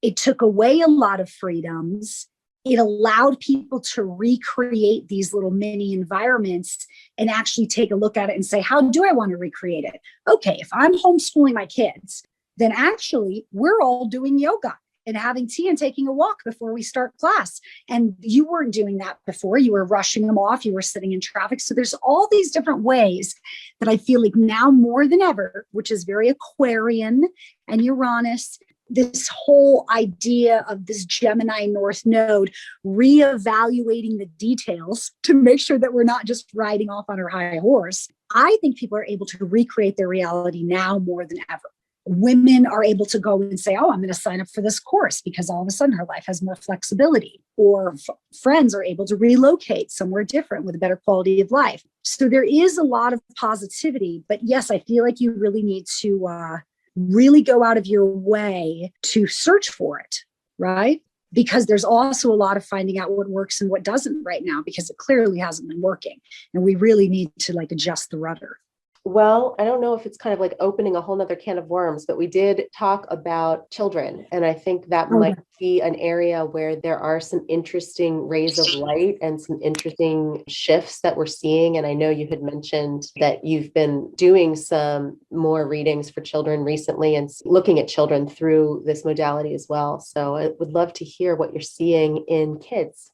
it took away a lot of freedoms, it allowed people to recreate these little mini environments and actually take a look at it and say, how do I want to recreate it? Okay, if I'm homeschooling my kids, then actually we're all doing yoga and having tea and taking a walk before we start class. And you weren't doing that before. You were rushing them off. You were sitting in traffic. So there's all these different ways that I feel like now more than ever, which is very Aquarian and Uranus, this whole idea of this Gemini North node, reevaluating the details to make sure that we're not just riding off on our high horse. I think people are able to recreate their reality now more than ever. Women are able to go and say, oh, I'm going to sign up for this course because all of a sudden her life has more flexibility. Or friends are able to relocate somewhere different with a better quality of life. So there is a lot of positivity. But yes, I feel like you really need to really go out of your way to search for it, right? Because there's also a lot of finding out what works and what doesn't right now, because it clearly hasn't been working. And we really need to adjust the rudder. Well, I don't know if it's kind of like opening a whole nother can of worms, but we did talk about children. And I think that might be an area where there are some interesting rays of light and some interesting shifts that we're seeing. And I know you had mentioned that you've been doing some more readings for children recently and looking at children through this modality as well. So I would love to hear what you're seeing in kids.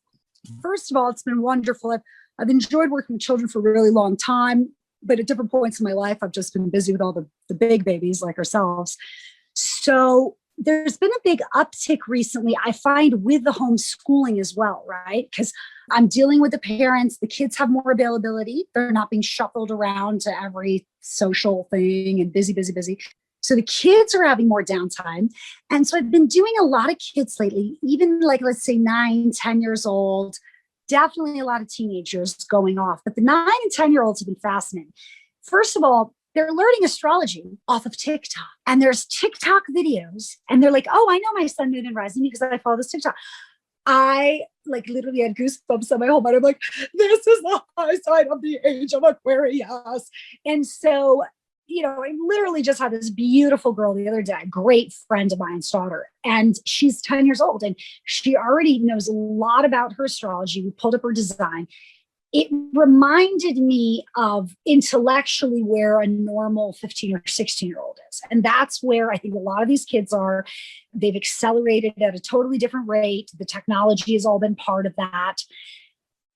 First of all, it's been wonderful. I've enjoyed working with children for a really long time. But at different points in my life, I've just been busy with all the big babies like ourselves. So there's been a big uptick recently, I find, with the homeschooling as well, right? Because I'm dealing with the parents. The kids have more availability. They're not being shuffled around to every social thing and busy. So the kids are having more downtime. And so I've been doing a lot of kids lately, even let's say 9, 10 years old. Definitely a lot of teenagers going off, but the 9 and 10-year-olds have been fascinating. First of all, they're learning astrology off of TikTok, and there's TikTok videos, and they're like, oh, I know my sun, moon, and rising because I follow this TikTok. I literally had goosebumps on my whole body. I'm like, this is the high side of the age of Aquarius. And so, I literally just had this beautiful girl the other day, a great friend of mine's daughter, and she's 10 years old and she already knows a lot about her astrology. We pulled up her design. It reminded me of intellectually where a normal 15 or 16-year-old is. And that's where I think a lot of these kids are. They've accelerated at a totally different rate. The technology has all been part of that.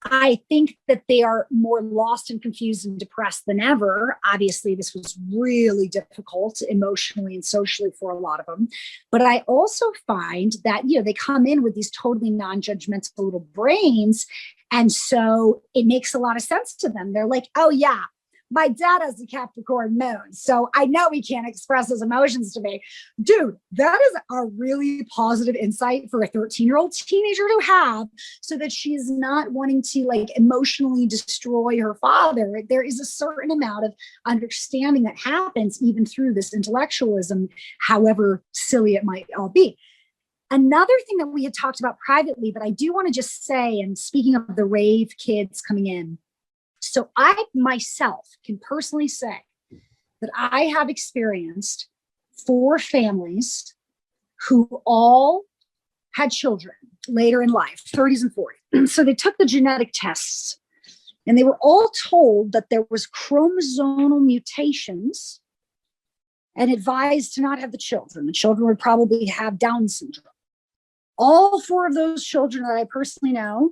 I think that they are more lost and confused and depressed than ever. Obviously, this was really difficult emotionally and socially for a lot of them. But I also find that, they come in with these totally non-judgmental little brains. And so it makes a lot of sense to them. They're like, oh, yeah, my dad has a Capricorn moon, so I know he can't express his emotions to me. Dude, that is a really positive insight for a 13-year-old teenager to have, so that she is not wanting to emotionally destroy her father. There is a certain amount of understanding that happens even through this intellectualism, however silly it might all be. Another thing that we had talked about privately, but I do want to just say, and speaking of the rave kids coming in, so I myself can personally say that I have experienced 4 families who all had children later in life, 30s and 40s. So they took the genetic tests and they were all told that there was chromosomal mutations and advised to not have the children. The children would probably have Down syndrome. All 4 of those children that I personally know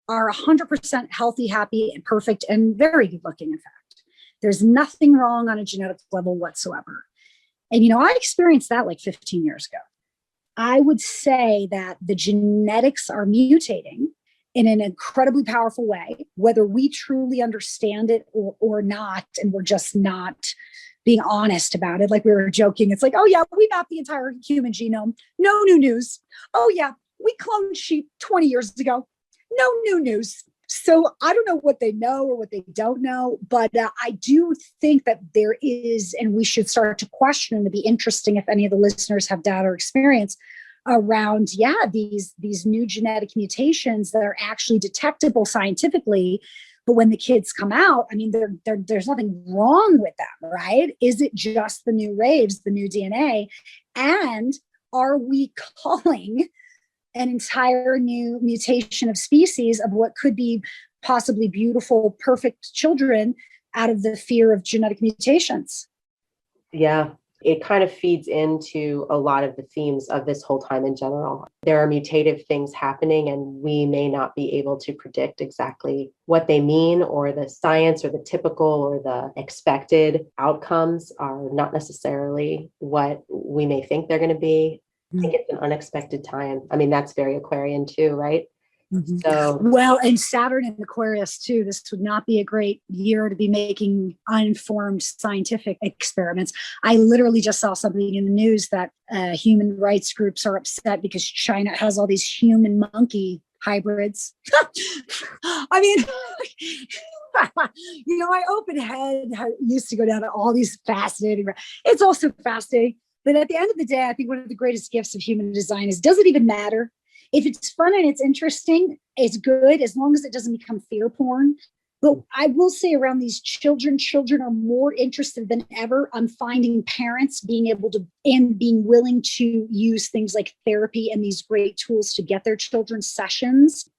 are 100% healthy, happy, and perfect, and very good looking, in fact. There's nothing wrong on a genetic level whatsoever. And, I experienced that 15 years ago. I would say that the genetics are mutating in an incredibly powerful way, whether we truly understand it or not, and we're just not being honest about it. Like we were joking. It's like, oh yeah, we mapped the entire human genome. No new news. Oh yeah, we cloned sheep 20 years ago. No new news. So I don't know what they know or what they don't know, but I do think that there is, and we should start to question, and it'd be interesting if any of the listeners have data or experience around, these new genetic mutations that are actually detectable scientifically. But when the kids come out, I mean, there's nothing wrong with them, right? Is it just the new raves, the new DNA? And are we calling an entire new mutation of species of what could be possibly beautiful, perfect children out of the fear of genetic mutations? Yeah, it kind of feeds into a lot of the themes of this whole time in general. There are mutative things happening, and we may not be able to predict exactly what they mean, or the science or the typical or the expected outcomes are not necessarily what we may think they're going to be. I think it's an unexpected time. I mean, that's very Aquarian too, right? Mm-hmm. So, well, and Saturn in Aquarius too. This would not be a great year to be making uninformed scientific experiments. I literally just saw something in the news that human rights groups are upset because China has all these human monkey hybrids. I mean, my open head used to go down to all these fascinating. It's also fascinating. But at the end of the day, I think one of the greatest gifts of human design is, does it even matter? If it's fun and it's interesting, it's good, as long as it doesn't become fear porn. But I will say around these children are more interested than ever on finding parents being able to and being willing to use things like therapy and these great tools to get their children sessions.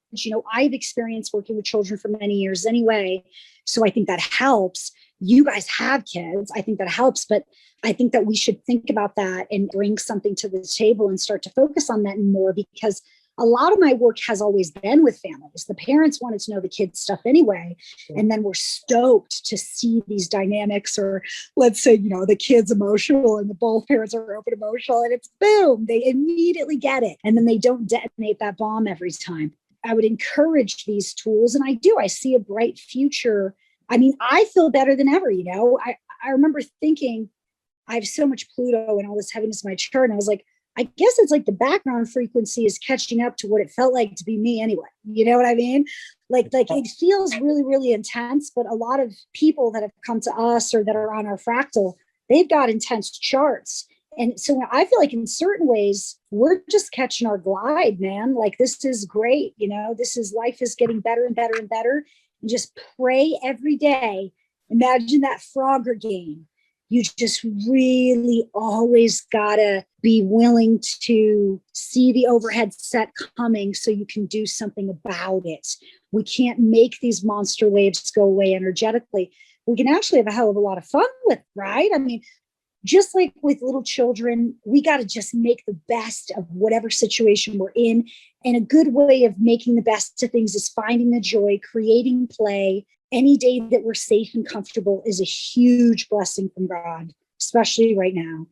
I've experienced working with children for many years anyway. So I think that helps. You guys have kids. I think that helps. But I think that we should think about that and bring something to the table and start to focus on that more, because a lot of my work has always been with families. The parents wanted to know the kids' stuff anyway. And then we're stoked to see these dynamics, or let's say, the kid's emotional and the both parents are open emotional, and it's boom, they immediately get it. And then they don't detonate that bomb every time. I would encourage these tools. And I see a bright future. I mean, I feel better than ever. I remember thinking, I have so much Pluto and all this heaviness in my chart. And I was like, I guess it's like the background frequency is catching up to what it felt like to be me anyway. You know what I mean? Like it feels really, really intense, but a lot of people that have come to us or that are on our fractal, they've got intense charts. And so I feel like in certain ways, we're just catching our glide, man. Like, this is great. Life is getting better and better and better. And just pray every day. Imagine that Frogger game. You just really always gotta be willing to see the overhead set coming so you can do something about it. We can't make these monster waves go away energetically. We can actually have a hell of a lot of fun with, right? I mean, just like with little children, we got to just make the best of whatever situation we're in. And a good way of making the best of things is finding the joy, creating play. Any day that we're safe and comfortable is a huge blessing from God, especially right now.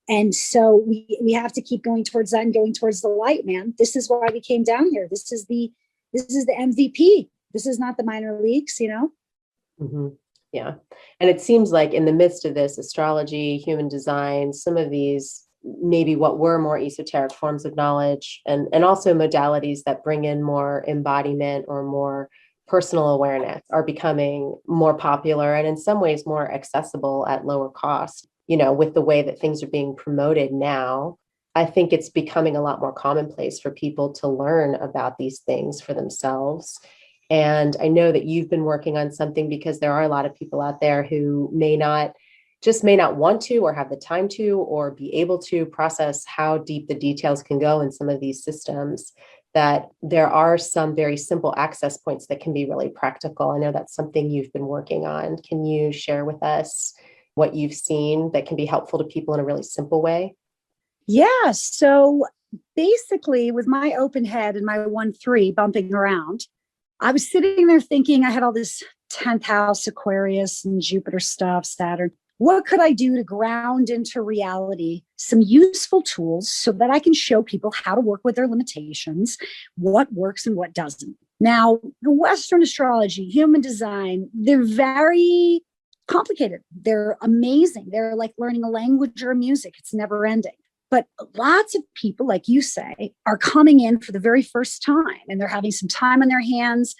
And so we have to keep going towards that and going towards the light, man. This is why we came down here. This is the MVP. This is not the minor leagues, you know? Mm-hmm. Yeah. And it seems like in the midst of this, astrology, human design, some of these, maybe what were more esoteric forms of knowledge, and also modalities that bring in more embodiment or more personal awareness, are becoming more popular and in some ways more accessible at lower cost. You know, with the way that things are being promoted now, I think it's becoming a lot more commonplace for people to learn about these things for themselves. And I know that you've been working on something, because there are a lot of people out there who may not want to, or have the time to, or be able to process how deep the details can go in some of these systems, that there are some very simple access points that can be really practical. I know that's something you've been working on. Can you share with us what you've seen that can be helpful to people in a really simple way? Yeah. So basically, with my open head and my 1-3 bumping around, I was sitting there thinking, I had all this 10th house Aquarius and Jupiter stuff, Saturn. What could I do to ground into reality some useful tools so that I can show people how to work with their limitations, what works and what doesn't? Now, Western astrology, human design, they're very complicated. They're amazing. They're like learning a language or a music. It's never ending. But lots of people, like you say, are coming in for the very first time, and they're having some time on their hands.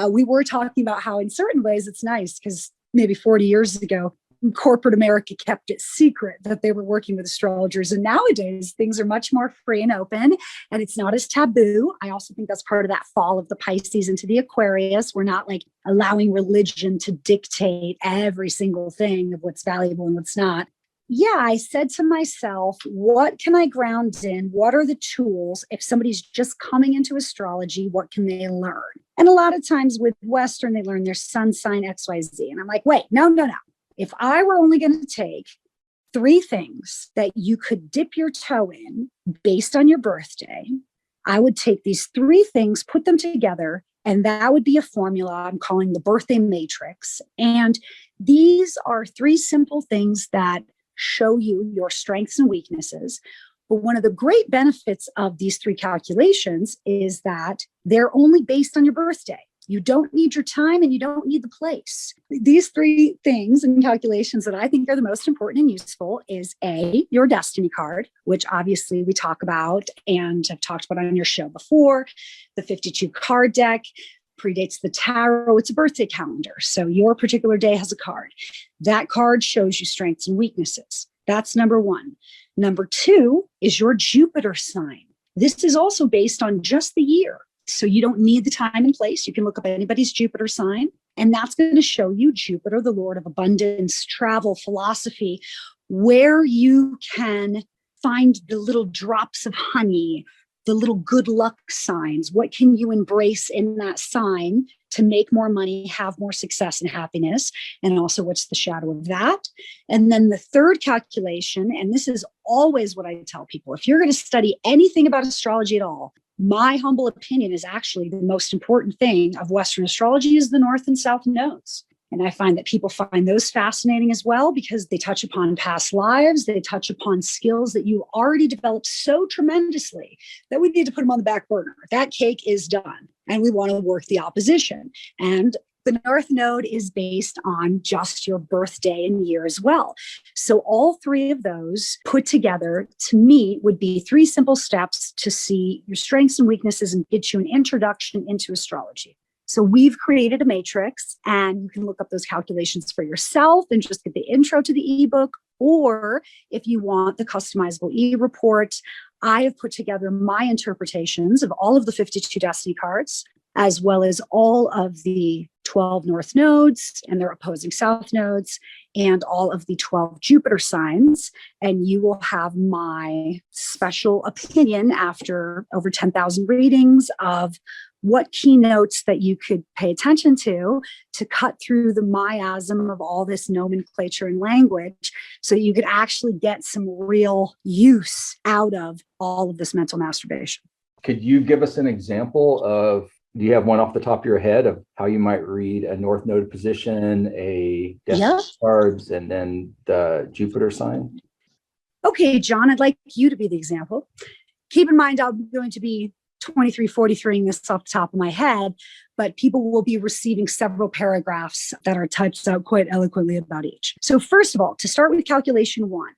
We were talking about how in certain ways it's nice, because maybe 40 years ago, corporate America kept it secret that they were working with astrologers. And nowadays things are much more free and open, and it's not as taboo. I also think that's part of that fall of the Pisces into the Aquarius. We're not like allowing religion to dictate every single thing of what's valuable and what's not. Yeah, I said to myself, what can I ground in? What are the tools? If somebody's just coming into astrology, what can they learn? And a lot of times with Western, they learn their sun sign XYZ. And I'm like, wait, no. If I were only going to take 3 things that you could dip your toe in based on your birthday, I would take these 3 things, put them together, and that would be a formula I'm calling the birthday matrix. And these are 3 simple things that show you your strengths and weaknesses. But one of the great benefits of these 3 calculations is that they're only based on your birthday. You don't need your time and you don't need the place. These 3 things and calculations that I think are the most important and useful is A, your destiny card, which obviously we talk about and have talked about on your show before. The 52 card deck predates the tarot. It's a birthday calendar. So your particular day has a card. That card shows you strengths and weaknesses. That's number 1. Number 2 is your Jupiter sign. This is also based on just the year. So you don't need the time and place. You can look up anybody's Jupiter sign, and that's going to show you Jupiter, the Lord of abundance, travel, philosophy, where you can find the little drops of honey, the little good luck signs. What can you embrace in that sign to make more money, have more success and happiness? And also, what's the shadow of that? And then the 3rd calculation, and this is always what I tell people, if you're going to study anything about astrology at all, my humble opinion is actually the most important thing of Western astrology is the North and South nodes. And I find that people find those fascinating as well, because they touch upon past lives. They touch upon skills that you already developed so tremendously that we need to put them on the back burner. That cake is done, and we want to work the opposition. And the North Node is based on just your birthday and year as well. So all 3 of those put together, to me, would be 3 simple steps to see your strengths and weaknesses and get you an introduction into astrology. So we've created a matrix, and you can look up those calculations for yourself and just get the intro to the ebook. Or if you want the customizable e-report, I have put together my interpretations of all of the 52 destiny cards, as well as all of the 12 North nodes and their opposing South nodes, and all of the 12 Jupiter signs. And you will have my special opinion after over 10,000 readings of what keynotes that you could pay attention to cut through the miasm of all this nomenclature and language so you could actually get some real use out of all of this mental masturbation. Could you give us an example of, do you have one off the top of your head of how you might read a North Node position, a destiny cards, and then the Jupiter sign? Okay, John, I'd like you to be the example. Keep in mind, I'm going to be 2343ing this off the top of my head, but people will be receiving several paragraphs that are typed out quite eloquently about each. So first of all, to start with calculation 1,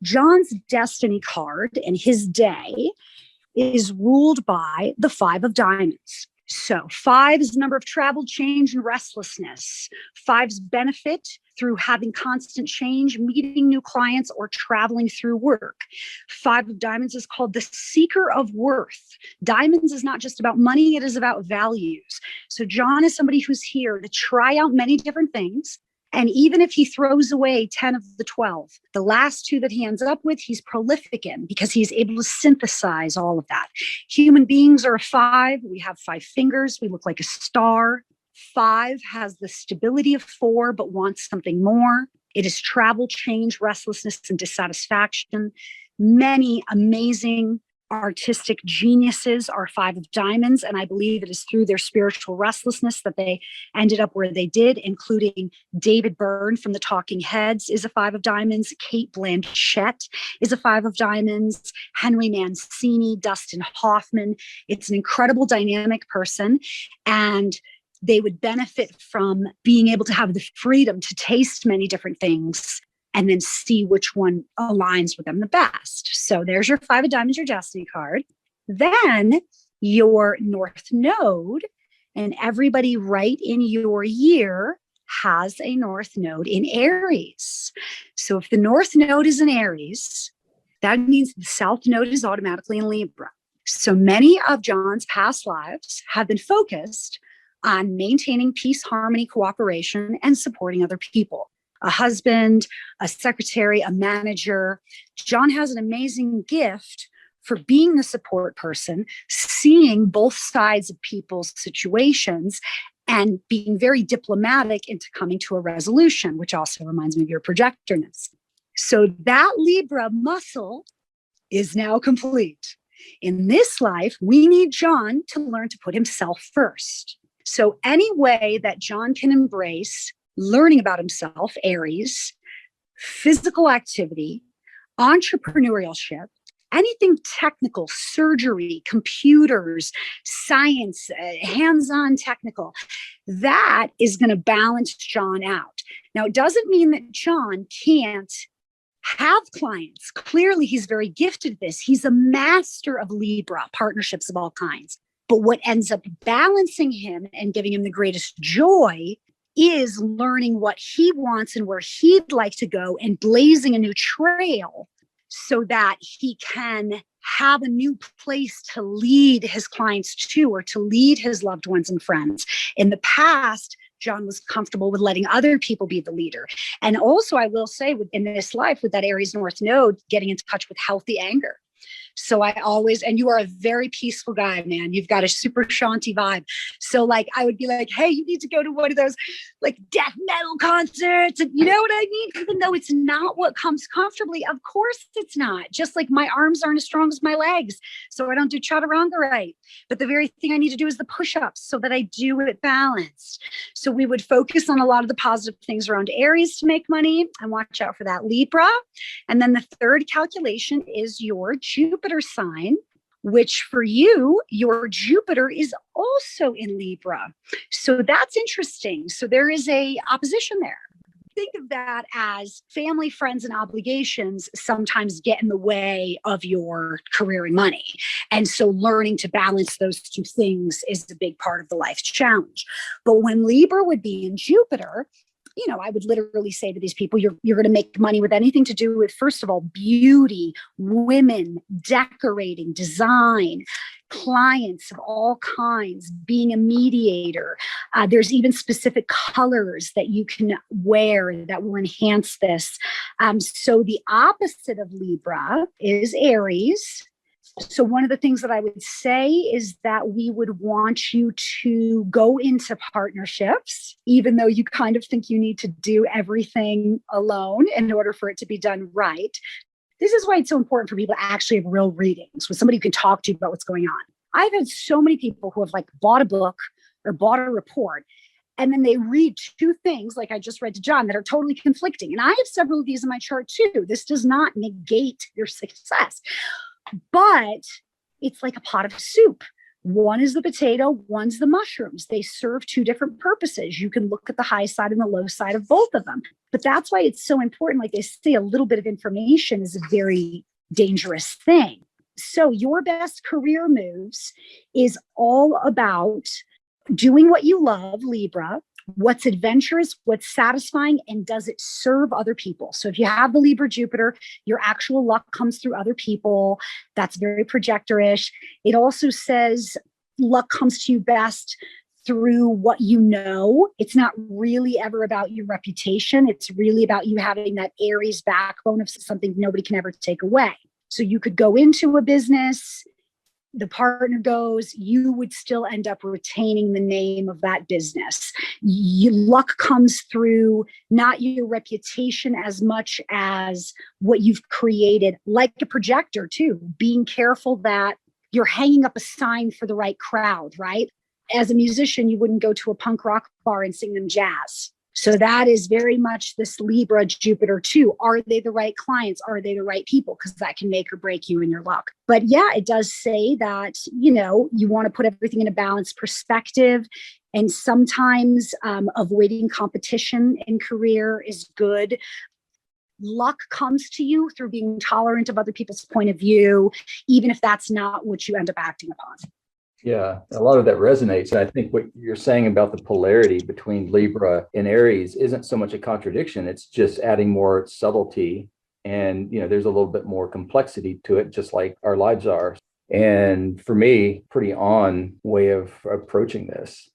John's destiny card and his day is ruled by the 5 of diamonds. So 5 is the number of travel, change, and restlessness. 5's benefit through having constant change, meeting new clients, or traveling through work. 5 of diamonds is called the seeker of worth. Diamonds is not just about money, it is about values. So John is somebody who's here to try out many different things. And even if he throws away 10 of the 12, the last 2 that he ends up with, he's prolific in because he's able to synthesize all of that. Human beings are a 5. We have 5 fingers. We look like a star. 5 has the stability of 4, but wants something more. It is travel, change, restlessness, and dissatisfaction. Many amazing artistic geniuses are 5 of diamonds, and I believe it is through their spiritual restlessness that they ended up where they did, including David Byrne from the Talking Heads is a 5 of diamonds, Kate Blanchett is a 5 of diamonds, Henry Mancini, Dustin Hoffman. It's an incredible dynamic person, and they would benefit from being able to have the freedom to taste many different things and then see which one aligns with them the best. So there's your 5 of diamonds, your destiny card. Then your North Node, and everybody right in your year has a North Node in Aries. So if the North Node is in Aries, that means the South Node is automatically in Libra. So many of John's past lives have been focused on maintaining peace, harmony, cooperation, and supporting other people. A husband, a secretary, a manager. John has an amazing gift for being the support person, seeing both sides of people's situations and being very diplomatic into coming to a resolution, which also reminds me of your projectorness. So that Libra muscle is now complete. In this life, we need John to learn to put himself first. So any way that John can embrace learning about himself, Aries, physical activity, entrepreneurship, anything technical, surgery, computers, science, hands-on technical, that is going to balance John out. Now, it doesn't mean that John can't have clients. Clearly, he's very gifted at this. He's a master of Libra, partnerships of all kinds. But what ends up balancing him and giving him the greatest joy is learning what he wants and where he'd like to go and blazing a new trail so that he can have a new place to lead his clients to, or to lead his loved ones and friends. In the past, John was comfortable with letting other people be the leader. And also, I will say, in this life, with that Aries North Node, getting in touch with healthy anger. So I always, and you are a very peaceful guy, man. You've got a super shanty vibe. So like, I would be like, hey, you need to go to one of those like death metal concerts. And you know what I mean? Even though it's not what comes comfortably, of course it's not. Just like my arms aren't as strong as my legs. So I don't do chaturanga right. But the very thing I need to do is the push-ups so that I do it balanced. So we would focus on a lot of the positive things around Aries to make money and watch out for that Libra. And then the third calculation is your Jupiter sign, which for you, your Jupiter is also in Libra. So that's interesting. So there is a opposition there. Think of that as family, friends, and obligations sometimes get in the way of your career and money. And so learning to balance those two things is a big part of the life challenge. But when Libra would be in Jupiter, you know, I would literally say to these people, you're going to make money with anything to do with, first of all, beauty, women, decorating, design, clients of all kinds, being a mediator. There's even specific colors that you can wear that will enhance this. So the opposite of Libra is Aries. So one of the things that I would say is that we would want you to go into partnerships, even though you kind of think you need to do everything alone in order for it to be done right. This is why it's so important for people to actually have real readings with somebody who can talk to you about what's going on. I've had so many people who have like bought a book or bought a report, and then they read two things like I just read to John that are totally conflicting. And I have several of these in my chart too. This does not negate your success, but it's like a pot of soup. One is the potato, one's the mushrooms. They serve two different purposes. You can look at the high side and the low side of both of them. But that's why it's so important. Like they say, a little bit of information is a very dangerous thing. So your best career moves is all about doing what you love, Libra, what's adventurous, what's satisfying, and does it serve other people? So if you have the Libra Jupiter, your actual luck comes through other people. That's very projectorish. It also says luck comes to you best through what you know. It's not really ever about your reputation. It's really about you having that Aries backbone of something nobody can ever take away. So you could go into a business, the partner goes, you would still end up retaining the name of that business. Luck comes through not your reputation as much as what you've created, like a projector too, being careful that you're hanging up a sign for the right crowd, right? As a musician, you wouldn't go to a punk rock bar and sing them jazz. So that is very much this Libra Jupiter too. Are they the right clients? Are they the right people? Because that can make or break you in your luck. But yeah, it does say that, you want to put everything in a balanced perspective. And sometimes avoiding competition in career is good. Luck comes to you through being tolerant of other people's point of view, even if that's not what you end up acting upon. Yeah, a lot of that resonates. And I think what you're saying about the polarity between Libra and Aries isn't so much a contradiction. It's just adding more subtlety. And, there's a little bit more complexity to it, just like our lives are. And for me, pretty on way of approaching this.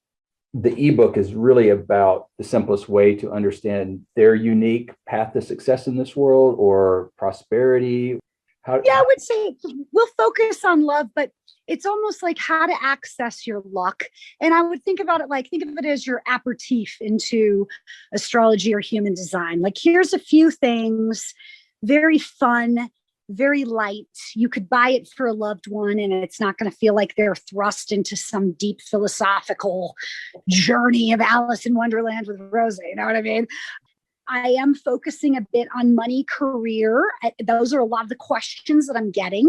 The ebook is really about the simplest way to understand their unique path to success in this world or prosperity. I would say we'll focus on love, but it's almost like how to access your luck. And I would think of it as your aperitif into astrology or human design. Like, here's a few things, very fun, very light. You could buy it for a loved one and it's not going to feel like they're thrust into some deep philosophical journey of Alice in Wonderland with Rosie. You know what I mean? I am focusing a bit on money, career. Those are a lot of the questions that I'm getting.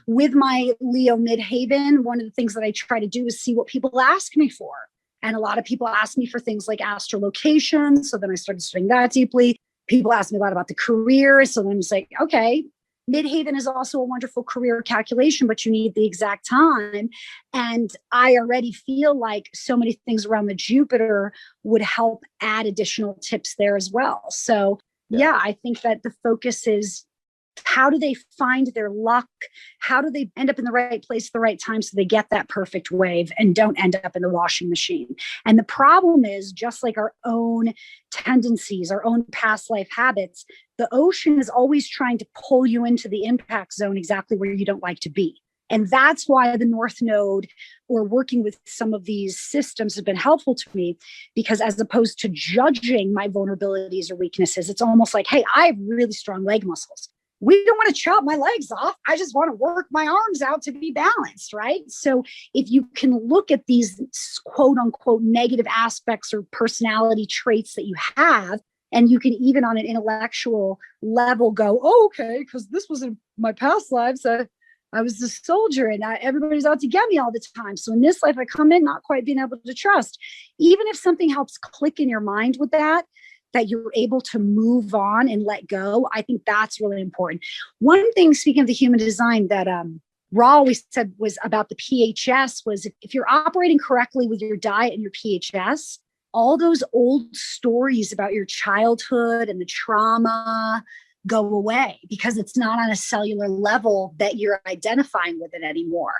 With my Leo Midhaven, one of the things that I try to do is see what people ask me for. And a lot of people ask me for things like astrolocation. So then I started studying that deeply. People ask me a lot about the career. So then it's like, okay, Midhaven is also a wonderful career calculation, but you need the exact time. And I already feel like so many things around the Jupiter would help add additional tips there as well. So yeah, I think that the focus is, how do they find their luck? How do they end up in the right place at the right time so they get that perfect wave and don't end up in the washing machine? And the problem is, just like our own tendencies, our own past life habits, the ocean is always trying to pull you into the impact zone exactly where you don't like to be. And that's why the North Node or working with some of these systems have been helpful to me, because as opposed to judging my vulnerabilities or weaknesses, it's almost like, hey, I have really strong leg muscles. We don't want to chop my legs off. I just want to work my arms out to be balanced, right? So if you can look at these quote unquote negative aspects or personality traits that you have, and you can even on an intellectual level go, oh, okay, because this was in my past lives. I was a soldier and everybody's out to get me all the time. So in this life, I come in not quite being able to trust. Even if something helps click in your mind with that you're able to move on and let go, I think that's really important. One thing, speaking of the human design, that Ra always said was about the PHS was, if you're operating correctly with your diet and your PHS, all those old stories about your childhood and the trauma go away, because it's not on a cellular level that you're identifying with it anymore.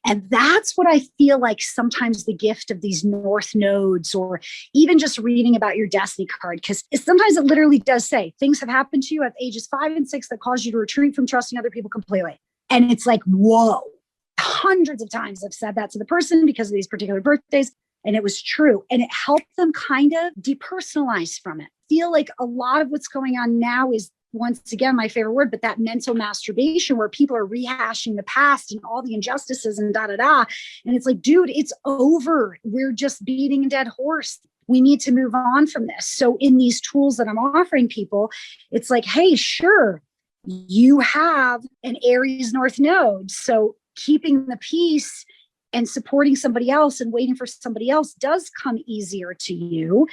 And that's what I feel like sometimes the gift of these North nodes, or even just reading about your destiny card, because sometimes it literally does say things have happened to you at ages 5 and 6 that cause you to retreat from trusting other people completely. And it's like, whoa, hundreds of times I've said that to the person because of these particular birthdays. And it was true. And it helped them kind of depersonalize from it. Feel like a lot of what's going on now is, once again, my favorite word, but that mental masturbation where people are rehashing the past and all the injustices and da da da. And it's like, dude, it's over. We're just beating a dead horse. We need to move on from this. So in these tools that I'm offering people, it's like, hey, sure, you have an Aries North node. So keeping the peace and supporting somebody else and waiting for somebody else does come easier to you.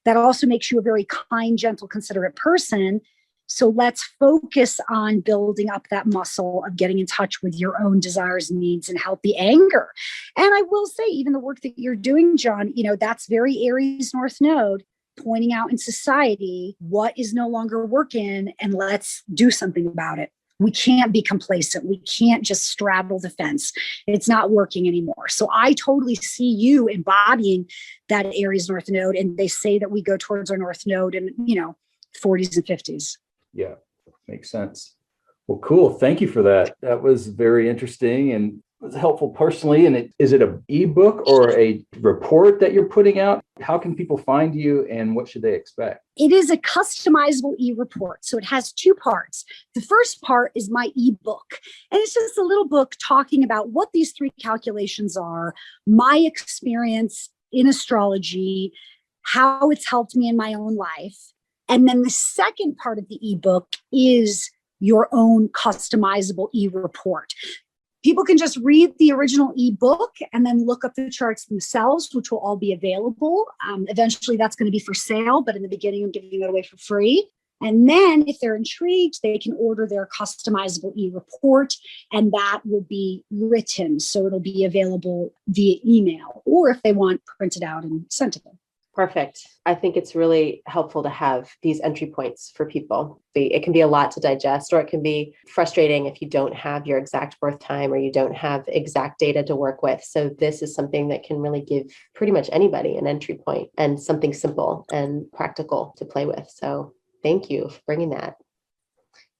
That also makes you a very kind, gentle, considerate person. So let's focus on building up that muscle of getting in touch with your own desires, needs, and healthy anger. And I will say, even the work that you're doing, John, that's very Aries North node, pointing out in society what is no longer working, and let's do something about it. We can't be complacent. We can't just straddle the fence. It's not working anymore. So I totally see you embodying that Aries North node. And they say that we go towards our North node in, 40s and 50s. Yeah, makes sense. Well, cool. Thank you for that. That was very interesting and was helpful personally. And is it an ebook or a report that you're putting out? How can people find you and what should they expect? It is a customizable e-report. So it has two parts. The first part is my ebook. And it's just a little book talking about what these three calculations are, my experience in astrology, how it's helped me in my own life. And then the second part of the ebook is your own customizable e-report. People can just read the original ebook and then look up the charts themselves, which will all be available. Eventually, that's going to be for sale, but in the beginning, I'm giving it away for free. And then if they're intrigued, they can order their customizable e-report, and that will be written. So it'll be available via email, or if they want, printed out and sent to them. Perfect. I think it's really helpful to have these entry points for people. It can be a lot to digest, or it can be frustrating if you don't have your exact birth time or you don't have exact data to work with. So this is something that can really give pretty much anybody an entry point and something simple and practical to play with. So thank you for bringing that.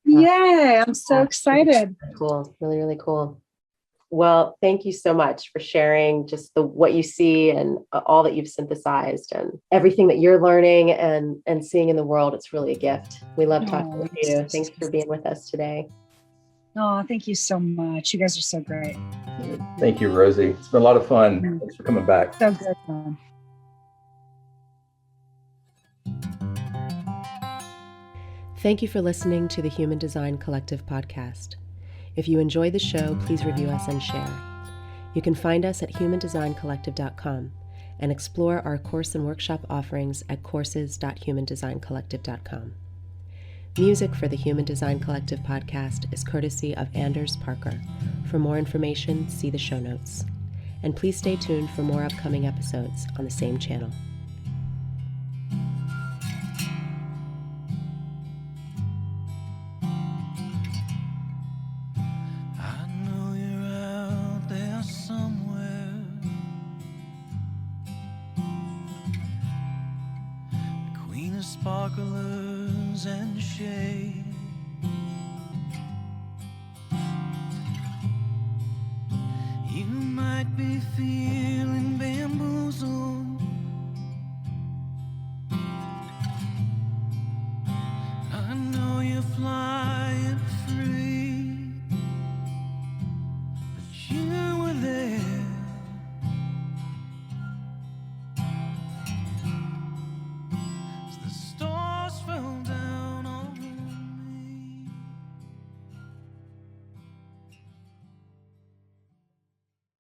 Yay, I'm so excited. Cool. Really, really cool. Well, thank you so much for sharing just what you see and all that you've synthesized and everything that you're learning and seeing in the world. It's really a gift. We love talking with you. Thanks for being with us today. Oh, thank you so much. You guys are so great. Thank you, Rosie. It's been a lot of fun. Thanks for coming back. So good, man. Thank you for listening to the Human Design Collective podcast. If you enjoy the show, please review us and share. You can find us at humandesigncollective.com and explore our course and workshop offerings at courses.humandesigncollective.com. Music for the Human Design Collective podcast is courtesy of Anders Parker. For more information, see the show notes. And please stay tuned for more upcoming episodes on the same channel. Sparklers and shade. You might be feeling